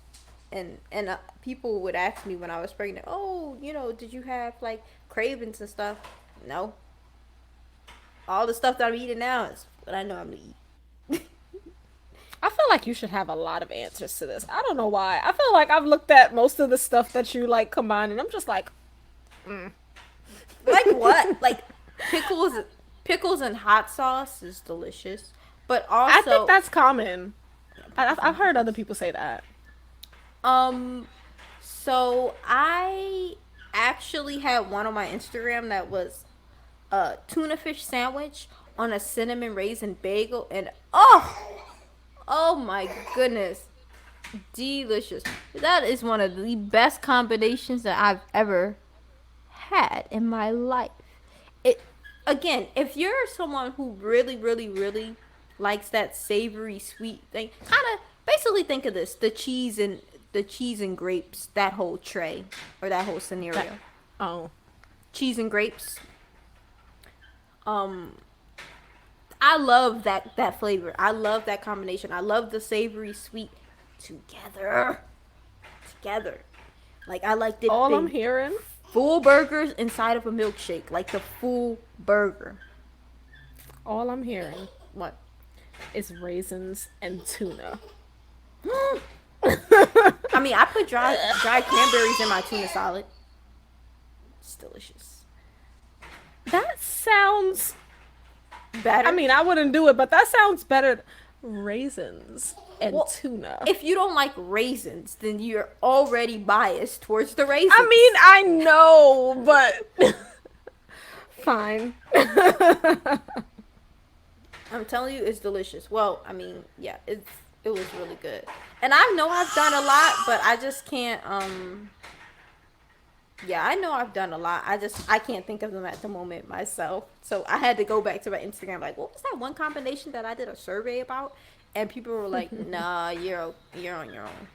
people would ask me when I was pregnant, oh, did you have like cravings and stuff? No. All the stuff that I'm eating now is what I know I'm gonna eat. I feel like you should have a lot of answers to this. I don't know why. I feel like I've looked at most of the stuff that you like combined, and I'm just like, Like what? Like pickles and hot sauce is delicious, but also I think that's common. I've heard other people say that. So I actually had one on my Instagram that was a tuna fish sandwich on a cinnamon raisin bagel, and oh my goodness, delicious. That is one of the best combinations that I've ever had in my life. It again, if you're someone who really, really, really likes that savory sweet thing, kind of basically think of this: the cheese and grapes, that whole tray or that whole scenario. Oh, Cheese and grapes. I love that flavor. I love that combination. I love the savory sweet together. Like I like all I'm dipping hearing. full burgers inside of a milkshake, like the full burger. All I'm hearing What? is raisins and tuna. I mean, I put dry cranberries in my tuna salad. It's delicious. That sounds. Better. I mean, I wouldn't do it, but that sounds better. Raisins and Well, tuna. if you don't like raisins, then you're already biased towards the raisins. I mean, I know, but fine. I'm telling you, it's delicious. Well, I mean, yeah, it was really good. And I know I've done a lot, but I just can't Yeah, I know I've done a lot. I can't think of them at the moment myself. So I had to go back to my Instagram, like, what was that one combination that I did a survey about? And people were like, nah, you're on your own.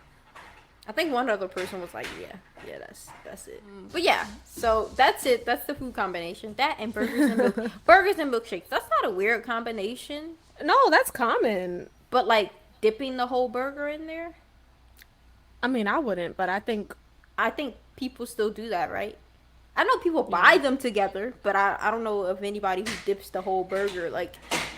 I think one other person was like, yeah, that's it. But yeah, so that's it. That's the food combination. That and burgers and milkshakes. That's not a weird combination, No, that's common. but like dipping the whole burger in there, I mean, I wouldn't, but I think people still do that, right? I know people yeah. buy them together, but I don't know of anybody who dips the whole burger, like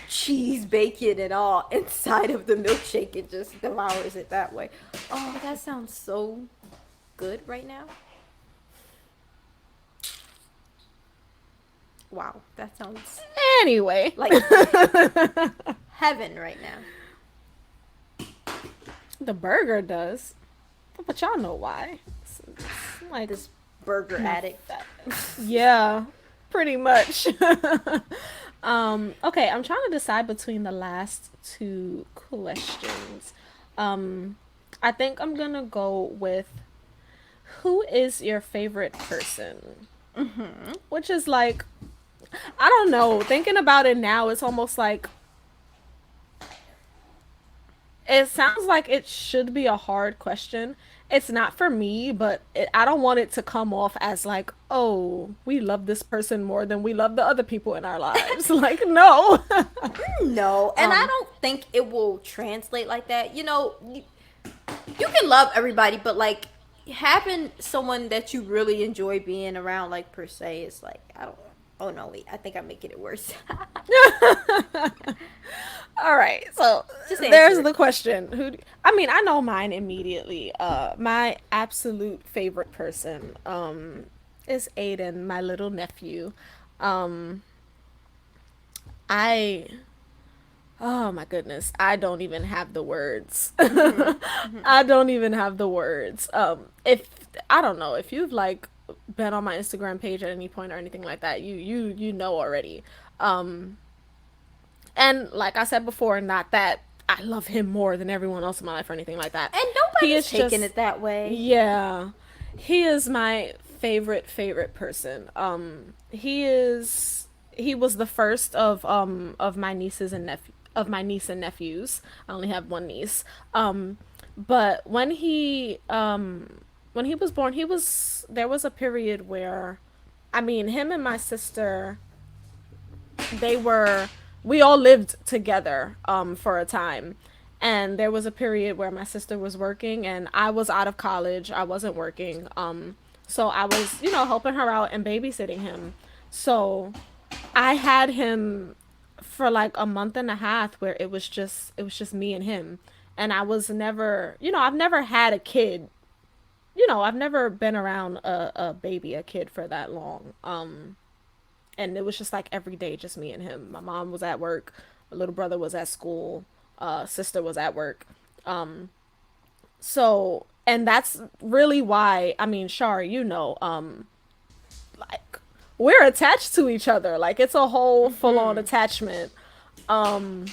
cheese, bacon, and all inside of the milkshake and just devours it that way. Oh, that sounds so good right now. Wow, that sounds Anyway. like heaven right now. The burger does. But y'all know why. It's like, This burger addict. yeah, pretty much. Okay, I'm trying to decide between the last two questions. I think I'm gonna go with who is your favorite person? Which is like, I don't know. Thinking about it now, it's almost like it sounds like it should be a hard question. It's not for me, but I don't want it to come off as like, oh, we love this person more than we love the other people in our lives. Like, no. No, and I um, don't think it will translate like that. You can love everybody, but like having someone that you really enjoy being around, like per se, is like I don't. Oh no, wait, I think I'm making it worse. all right. So Just there's answer the it. question. I mean, I know mine immediately. My absolute favorite person is Aiden, my little nephew. Um, I Oh my goodness. I don't even have the words. I don't even have the words. If I don't know, if you've like been on my Instagram page at any point or anything like that, you know already. Um and like I said before, not that I love him more than everyone else in my life or anything like that. And He nobody's is taking just it that way. yeah. He is my favorite person. He was the first of my nieces and nephew of my niece and nephews. I only have one niece. But when he was born, he was there was a period where I mean, him and my sister, they were we all lived together for a time. And there was a period where my sister was working and I was out of college. I wasn't working. So I was, helping her out and babysitting him. So I had him for like a month and a half where it was just me and him. And I was never, I've never had a kid. I've never been around a baby, a kid for that long. And it was just like every day, just me and him. My mom was at work, my little brother was at school, sister was at work. So, and that's really why, I mean, Shar, like we're attached to each other. Like it's a whole full on attachment. Um,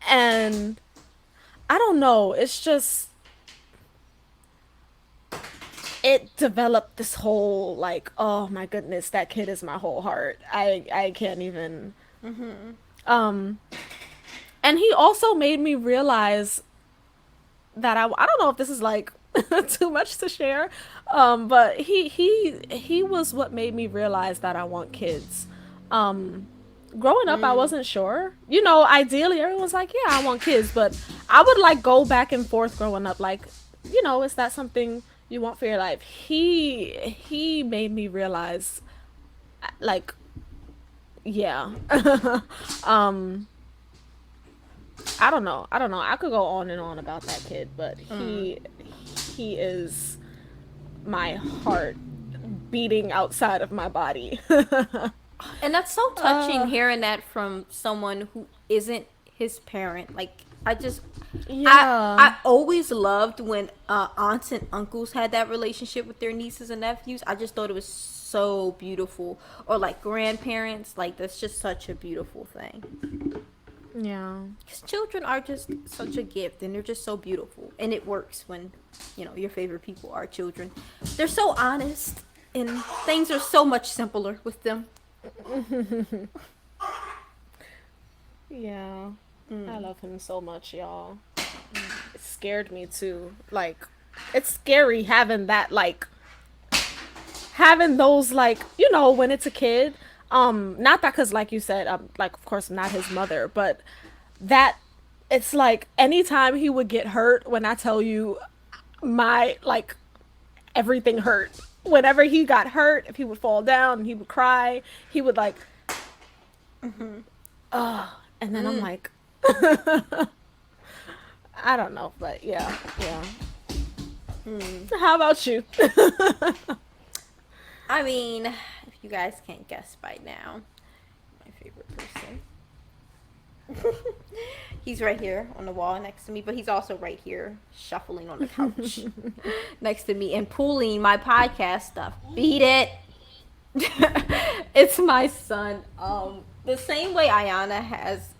and I don't know, it's just it developed this whole like, oh my goodness, that kid is my whole heart. I can't even. Um, and he also made me realize that I don't know if this is like too much to share, but he was what made me realize that I want kids. Um, Growing up, I wasn't sure. Ideally, everyone's like, yeah, I want kids, but I would like go back and forth growing up, like, is that something you want for your life? He made me realize, like, yeah. um I don't know. I don't know. I could go on and on about that kid, but he is my heart beating outside of my body. And that's so touching uh, hearing that from someone who isn't his parent. Like yeah. I always loved when aunts and uncles had that relationship with their nieces and nephews. I just thought it was so beautiful. Or like grandparents, like that's just such a beautiful thing. Yeah. Because children are just such a gift, and they're just so beautiful, and it works when your favorite people are children. They're so honest, and things are so much simpler with them. Yeah. I Mm. love him so much, y'all. It scared me too. Like, it's scary having that, like, having those, like, when it's a kid. Not that, because, like you said, like, of course, I'm not his mother, but that it's like anytime he would get hurt, when I tell you my, like, everything hurt. Whenever he got hurt, if he would fall down and he would cry, he would, like, and then I'm Mm. like, I don't know, but yeah, yeah. Mm. How about you? I mean, if you guys can't guess by now, my favorite person. He's right here on the wall next to me, but he's also right here shuffling on the couch next to me and pulling my podcast stuff. Beat it. It's my son. The same way Ayana has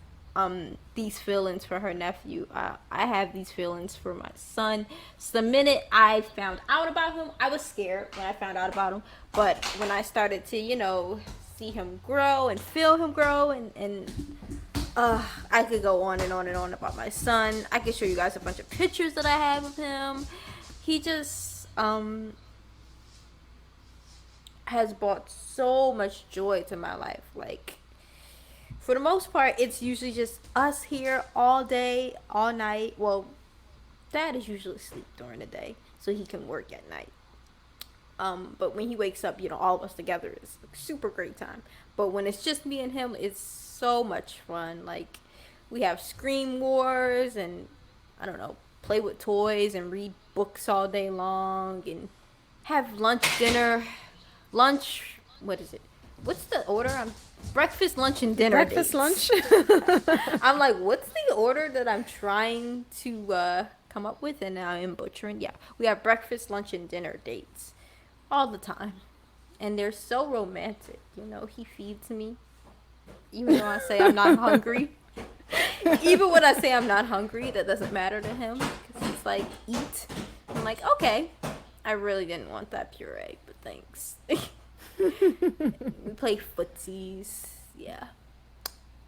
these feelings for her nephew, I have these feelings for my son. So the minute I found out about him, I was scared when I found out about him. But when I started to, see him grow and feel him grow, and I could go on and on and on about my son. I could show you guys a bunch of pictures that I have of him. He just has brought so much joy to my life. Like, for the most part, it's usually just us here all day, all night. Well, dad is usually asleep during the day, so he can work at night. But when he wakes up, all of us together is a super great time. But when it's just me and him, it's so much fun. Like, we have scream wars, and I don't know, play with toys and read books all day long, and have lunch. What is it? What's the order? Breakfast, lunch, and dinner Breakfast, dates. lunch? I'm like, what's the order that I'm trying to come up with? And I am butchering. Yeah, we have breakfast, lunch, and dinner dates all the time, and they're so romantic. He feeds me, even though I say I'm not hungry. Even when I say I'm not hungry, that doesn't matter to him, because he's like, eat. I'm like, okay. I really didn't want that puree, but thanks. We play footsies. Yeah.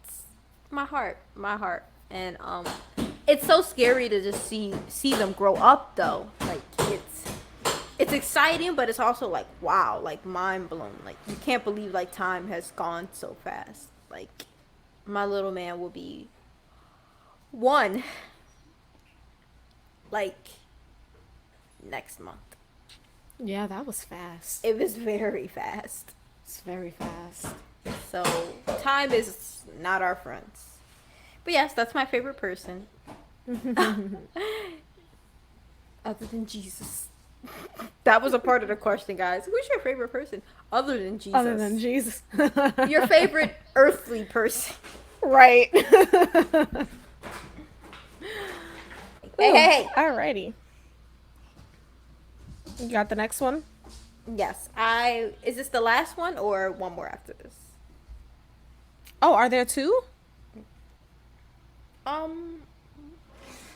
It's my heart. And it's so scary to just see them grow up though. Like, it's exciting, but it's also like, wow, like mind blown. Like, you can't believe like time has gone so fast. Like, my little man will be 1 like next month. Yeah, that was fast. It was very fast. It's very fast. So time is not our friends. But yes, that's my favorite person. Other than Jesus. That was a part of the question, guys. Who's your favorite person other than Jesus? Other than Jesus. Your favorite earthly person. Right. Hey. Alrighty. You got the next one? Yes. Is this the last one or one more after this? Oh, are there two?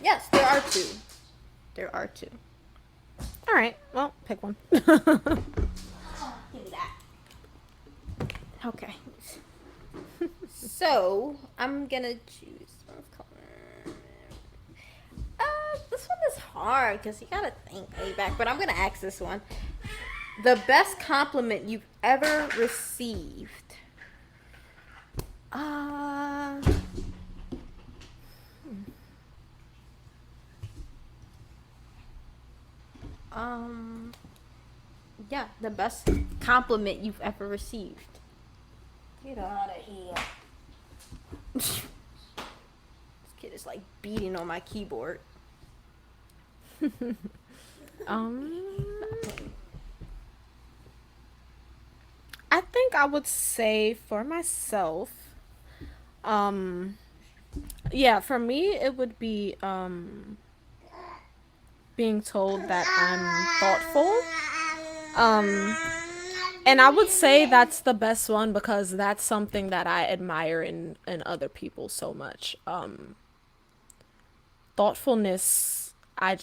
Yes, there are two. There are two. All right. Well, pick one. Give me that. Okay. So, I'm gonna choose one color. This one is hard because you gotta think way back, but I'm gonna ask this one. The best compliment you've ever received. Yeah, the best compliment you've ever received. Get out of here. This kid is like beating on my keyboard. I think I would say for myself, yeah, for me it would be being told that I'm thoughtful. And I would say that's the best one because that's something that I admire in other people so much. Thoughtfulness. I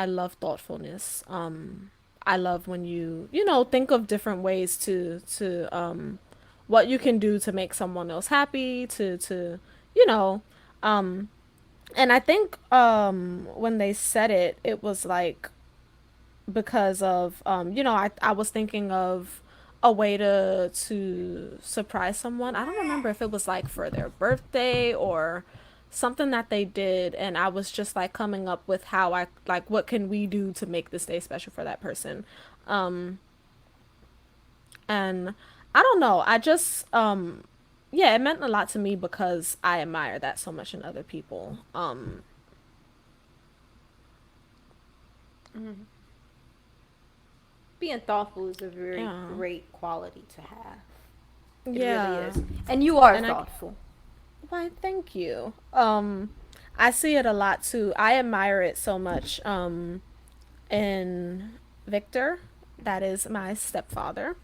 love thoughtfulness. I love when you know, think of different ways to what you can do to make someone else happy, to you know, um and I think when they said it, it was like because of you know, I was thinking of a way to surprise someone. I don't remember if it was like for their birthday or something that they did, and I was just like coming up with how I like what can we do to make this day special for that person. Um and I don't know. I just yeah, it meant a lot to me because I admire that so much in other people. Mhm. Being thoughtful is a very Yeah. great quality to have. It really Yeah. is. And you are And I thoughtful. Why, thank you. I see it a lot too. I admire it so much in Victor, that is my stepfather.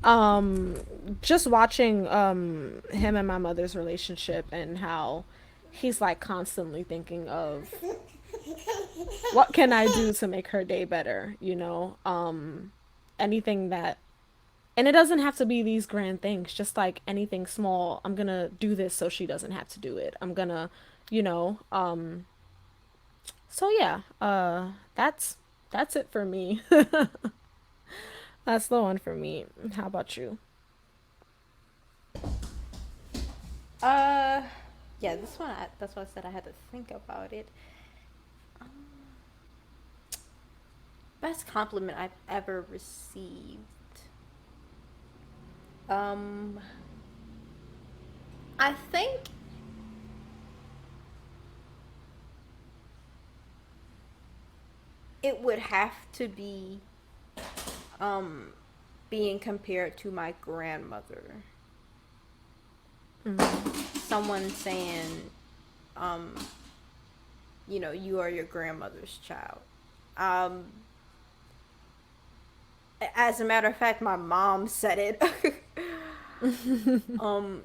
Um just watching him and my mother's relationship and how he's like constantly thinking of what can I do to make her day better, you know? Anything that, and it doesn't have to be these grand things, just like anything small. I'm gonna do this so she doesn't have to do it. I'm gonna, you know, so yeah, that's it for me. That's the one for me. How about you? Uh, yeah, this one, that's why I said I had to think about it. Um, Best compliment I've ever received. Um, I think it would have to be um being compared to my grandmother. Mm-hmm. Someone saying, um, you are your grandmother's child. Um, as a matter of fact, my mom said it.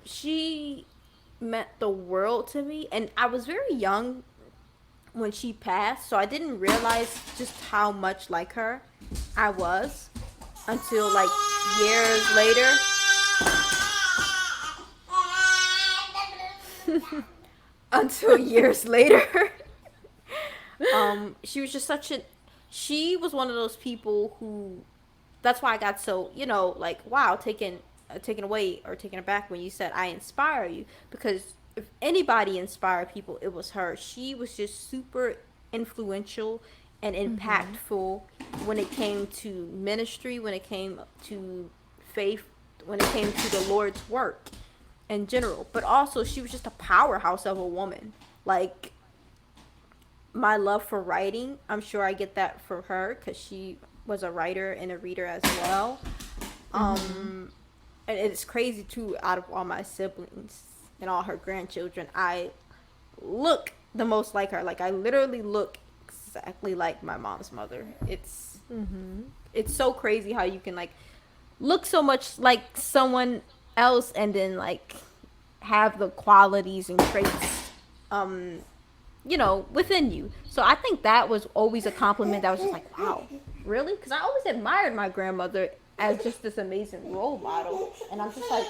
She meant the world to me, and I was very young when she passed, so I didn't realize just how much like her I was until like years later. Until years later. She was just such a. She was one of those people who. That's why I got so like wow taken away or taken aback when you said I inspire you, because if anybody inspired people it was her. She was just super influential and Mm-hmm. impactful when it came to ministry, when it came to faith, when it came to the Lord's work in general. But also she was just a powerhouse of a woman. Like my love for writing, I'm sure I get that from her because she was a writer and a reader as well. Mm-hmm. Um, and it's crazy too. Out of all my siblings and all her grandchildren, I look the most like her. Like I literally look exactly like my mom's mother. Mm-hmm. It's so crazy how you can like look so much like someone else and then like have the qualities and traits um within you. So I think that was always a compliment that was just like, wow, really? Because I always admired my grandmother as just this amazing role model. And I'm just like,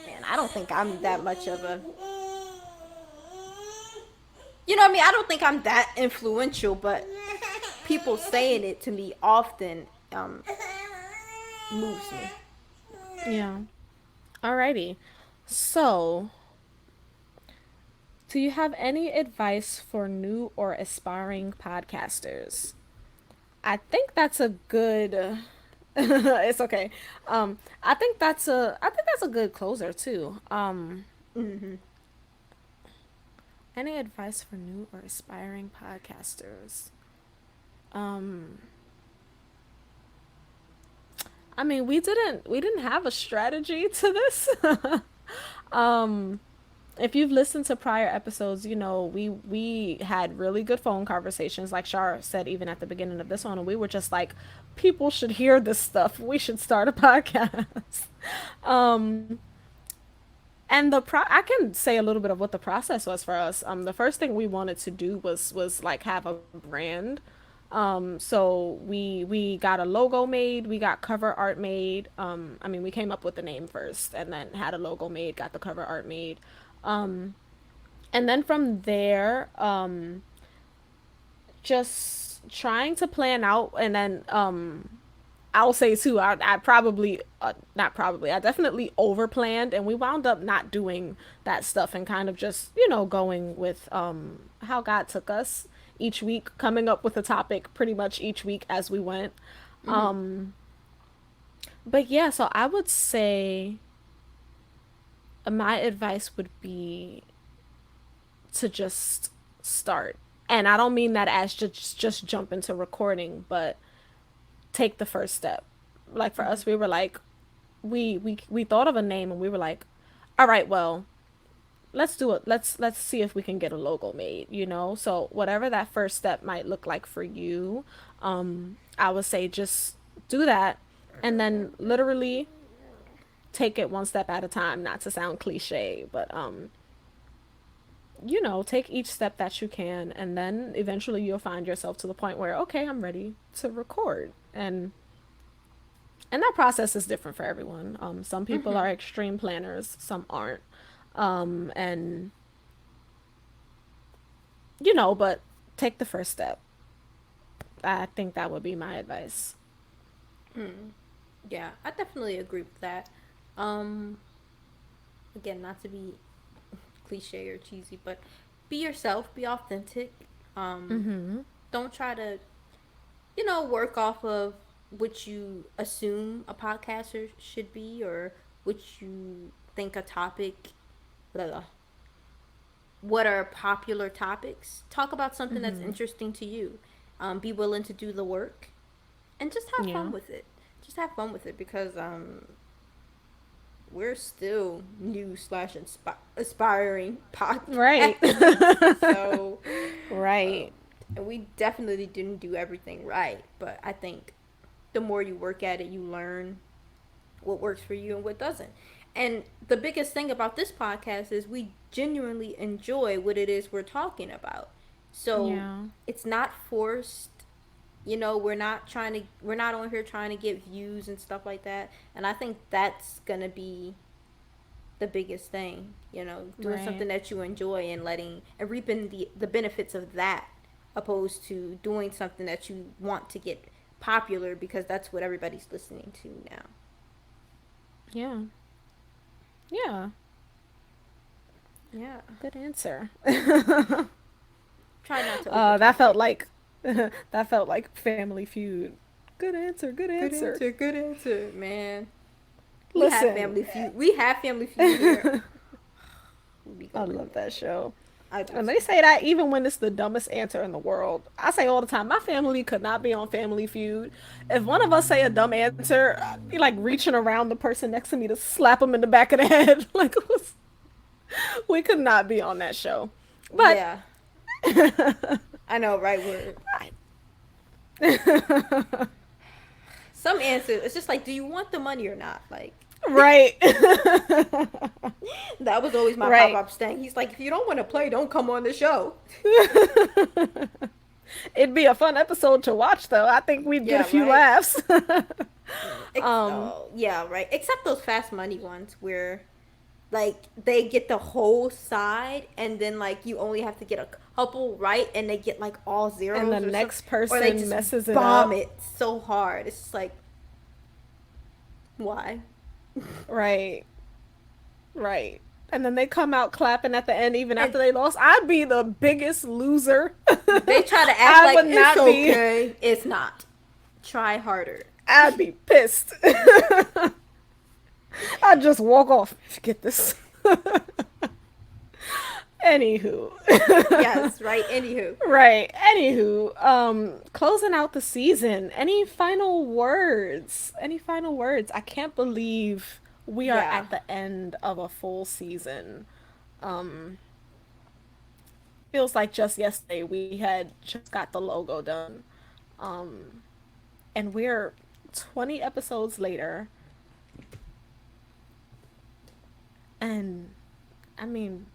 man, I don't think I'm that much of a, what I mean? I don't think I'm that influential, but people saying it to me often moves me. Yeah. Alrighty. So, do you have any advice for new or aspiring podcasters? I think that's a good it's okay. I think that's a good closer too. Mm-hmm. Any advice for new or aspiring podcasters? Um I mean, we didn't have a strategy to this. um if you've listened to prior episodes, you know we had really good phone conversations, like Shar said, even at the beginning of this one, and we were just like, people should hear this stuff. We should start a podcast. um, and I can say a little bit of what the process was for us. The first thing we wanted to do was like have a brand. So we got a logo made, we got cover art made. I mean, we came up with the name first, and then had a logo made, got the cover art made. And then from there, just trying to plan out, and then I'll say too, I probably, not probably, I definitely over planned, and we wound up not doing that stuff and kind of just, going with how God took us each week, coming up with a topic pretty much each week as we went. Mm-hmm. But yeah, so I would say my advice would be to just start. And I don't mean that as just jump into recording, but take the first step. Like for us, we were like, we thought of a name, and we were like, all right, well, let's do it. Let's see if we can get a logo made. So whatever that first step might look like for you, I would say just do that, and then literally take it one step at a time. Not to sound cliche, but take each step that you can, and then eventually you'll find yourself to the point where, okay, I'm ready to record. And that process is different for everyone. Some people Mm-hmm. are extreme planners, some aren't. And but take the first step. I think that would be my advice. Yeah, I definitely agree with that. Um, Again, not to be cliche or cheesy, but be yourself, be authentic. Um, Mm-hmm. don't try to, work off of what you assume a podcaster should be, or what you think a topic, blah, blah, what are popular topics. Talk about something that's Mm-hmm. interesting to you. Be willing to do the work, and just have fun Yeah. with it. Just have fun with it, because we're still new slash aspiring Right. podcasters. So, um, Right. and we definitely didn't do everything right. But I think the more you work at it, you learn what works for you and what doesn't. And the biggest thing about this podcast is we genuinely enjoy what it is we're talking about. So Yeah. it's not forced. We're not on here trying to get views and stuff like that. And I think that's gonna be the biggest thing. Doing Right. something that you enjoy and reaping the benefits of that, opposed to doing something that you want to get popular because that's what everybody's listening to now. Yeah. Yeah. Yeah. Good answer. Try not to overtalk That felt it. like that felt like Family Feud. Good answer. Good Good answer. answer. Good answer, man. We have Listen, Family Feud. We have Family Feud here. We be I going love there. that show. I do And they too. say that even when it's the dumbest answer in the world. I say all the time, my family could not be on Family Feud. If one of us say a dumb answer, I'd be like reaching around the person next to me to slap them in the back of the head. Like, we could not be on that show. But Yeah, I know, right? We're some answers. It's just like, do you want the money or not? Like, right. that was always my pop Right. up thing. He's like, if you don't want to play, don't come on the show. It'd be a fun episode to watch, though. I think we'd get a Yeah, few right. laughs. um, Oh, yeah, right. Except those fast money ones where, like, they get the whole side, and then like you only have to get a couple right, and they get like all and the zeros or something, next or they person just messes it bomb up. it so hard. It's just like, why? Right. Right. And then they come out clapping at the end, even And after they lost. I'd be the biggest loser. they try to act I like would it's not be. okay. It's not. Try harder. I'd be pissed. I'd just walk off. Get this. Anywho. Yes, right. Anywho, Right. Anywho, closing out the season. Any final words? Any final words? I can't believe we are yeah. at the end of a full season. Um, feels like just yesterday we had just got the logo done. Um, and we're 20 episodes later, and I mean,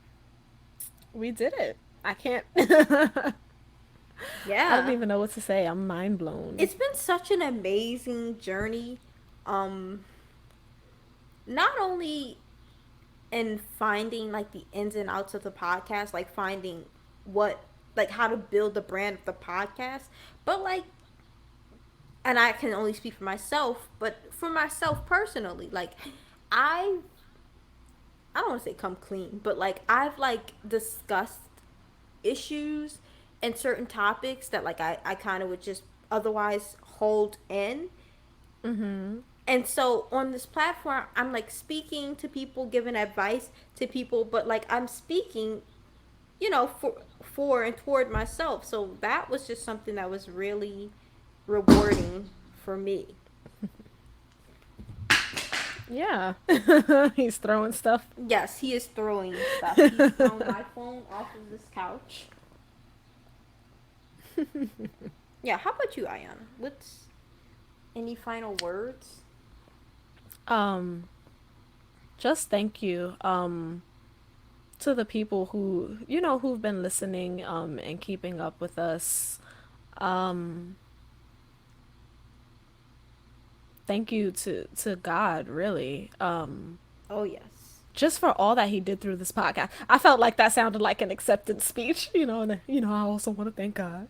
we did it. I can't. I don't Yeah. even know what to say. I'm mind blown. It's been such an amazing journey. Um, not only in finding like the ins and outs of the podcast, like finding what like how to build the brand of the podcast, but like and I can only speak for myself, but for myself personally, like I I don't want to say come clean, but like I've like discussed issues and certain topics that like I kind of would just otherwise hold in. Mm-hmm. And so on this platform, I'm like speaking to people, giving advice to people, but like I'm speaking, for and toward myself. So that was just something that was really rewarding for me. Yeah. He's throwing stuff. Yes, he is throwing stuff. He's thrown my phone off of this couch. Yeah, how about you, Ayana? What's any final words? Um, just thank you. To the people who, who've been listening, and keeping up with us. Um, thank you to God, really. Oh yes. Just for all that he did through this podcast. I felt like that sounded like an acceptance speech, and I also want to thank God.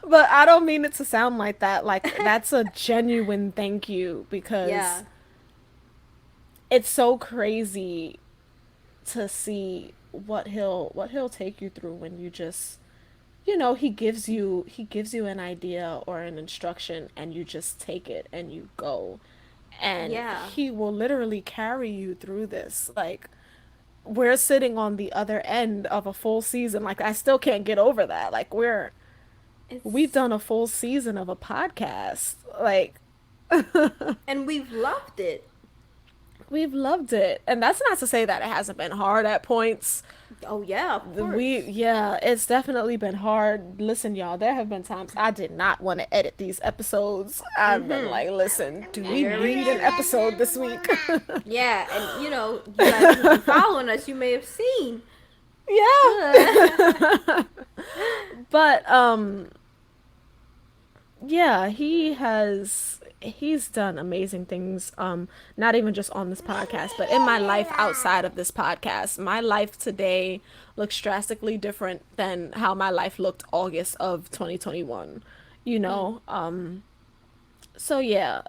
But I don't mean it to sound like that. Like that's a genuine thank you because Yeah. it's so crazy to see what he'll take you through when you just he gives you an idea or an instruction and you just take it and you go, and Yeah. he will literally carry you through this. Like we're sitting on the other end of a full season. Like I still can't get over that. Like we've It's done a full season of a podcast. Like and we've loved it. we've loved it. And that's not to say that it hasn't been hard at points. Oh yeah, of We course. Yeah, it's definitely been hard. Listen, y'all, there have been times I did not want to edit these episodes. I've been Mhm. like, listen, do we Very need an true. episode this week? Yeah, and you guys who've been following us, you may have seen. Yeah. But yeah, he's done amazing things, not even just on this podcast, but in my life outside of this podcast. My life today looks drastically different than how my life looked August of 2021, you Mm. know. So yeah,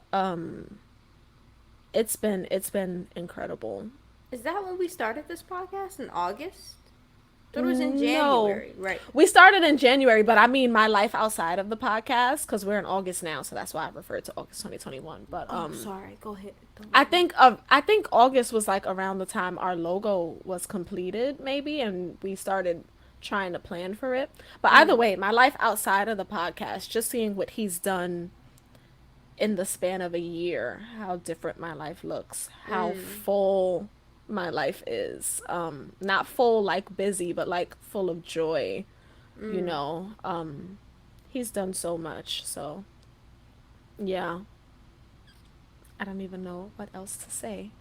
it's been incredible. Is that when we started this podcast in August? Thought it was in No. January, right? We started in January, but I mean my life outside of the podcast because we're in August now, so that's why I referred to August 2021. But Oh, sorry. Go ahead. Don't I worry. think August was like around the time our logo was completed, maybe, and we started trying to plan for it. But either Mm. way, my life outside of the podcast, just seeing what he's done in the span of a year, how different my life looks, how Mm. full my life is. Not full like busy, but like full of joy, you Mm. know. He's done so much. So, yeah, I don't even know what else to say.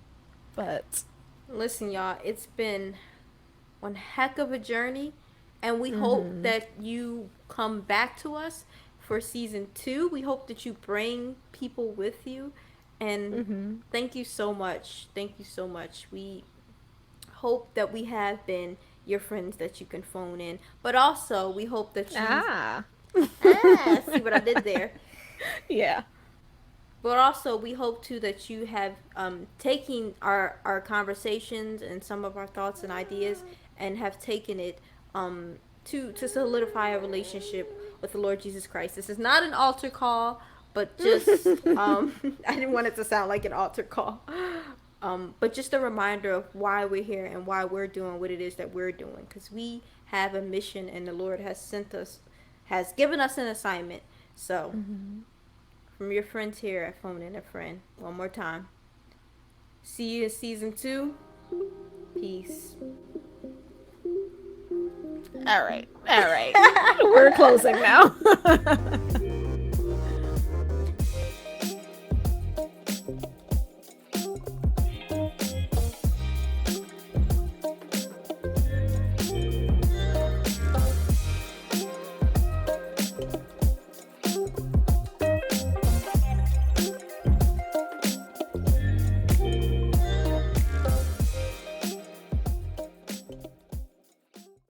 But Listen, y'all, it's been one heck of a journey, and we hope mhm. that you come back to us for season 2. We hope that you bring people with you, and Mhm. thank you so much. Thank you so much. We hope that we have been your friends that you can phone in, but also we hope that you Ah. see what I did there. Yeah. But also, we hope too that you have taken our conversations and some of our thoughts and ideas and have taken it to solidify a relationship with the Lord Jesus Christ. This is not an altar call, but just I didn't want it to sound like an altar call. But just a reminder of why we're here and why we're doing what it is that we're doing, because we have a mission and the Lord has sent us, has given us an assignment. So Mhm. from your friends here at Phone and a Friend. One more time. See you in season 2. Peace. All right. We're closing now.